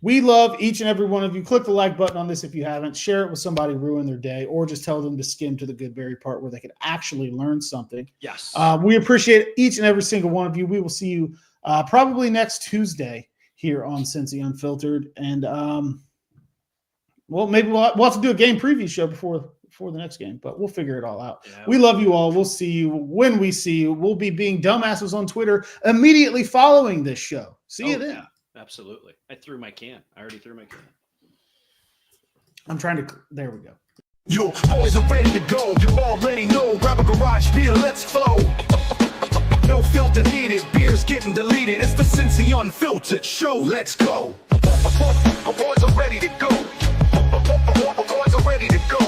We love each and every one of you. Click the like button on this if you haven't. Share it with somebody ruin their day, or just tell them to skim to the Goodberry part where they can actually learn something. Yes. We appreciate each and every single one of you. We will see you probably next Tuesday here on Cincy Unfiltered. And, maybe we'll have to do a game preview show before the next game, but we'll figure it all out. Yeah, we love you all. We'll see you when we see you. We'll be being dumbasses on Twitter immediately following this show. See you then. Yeah. Absolutely. I already threw my can. There we go. Your boys are ready to go. You already know. Grab a garage beer, let's flow. No filter needed. Beer's getting deleted. It's the Cincy Unfiltered show. Let's go. Our boys are ready to go. Our boys are ready to go.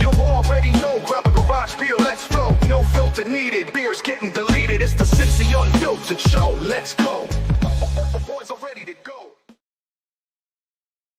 You already know. Grab a garage beer, let's flow. No filter needed. Beer's getting deleted. It's the Cincy Unfiltered show. Let's go.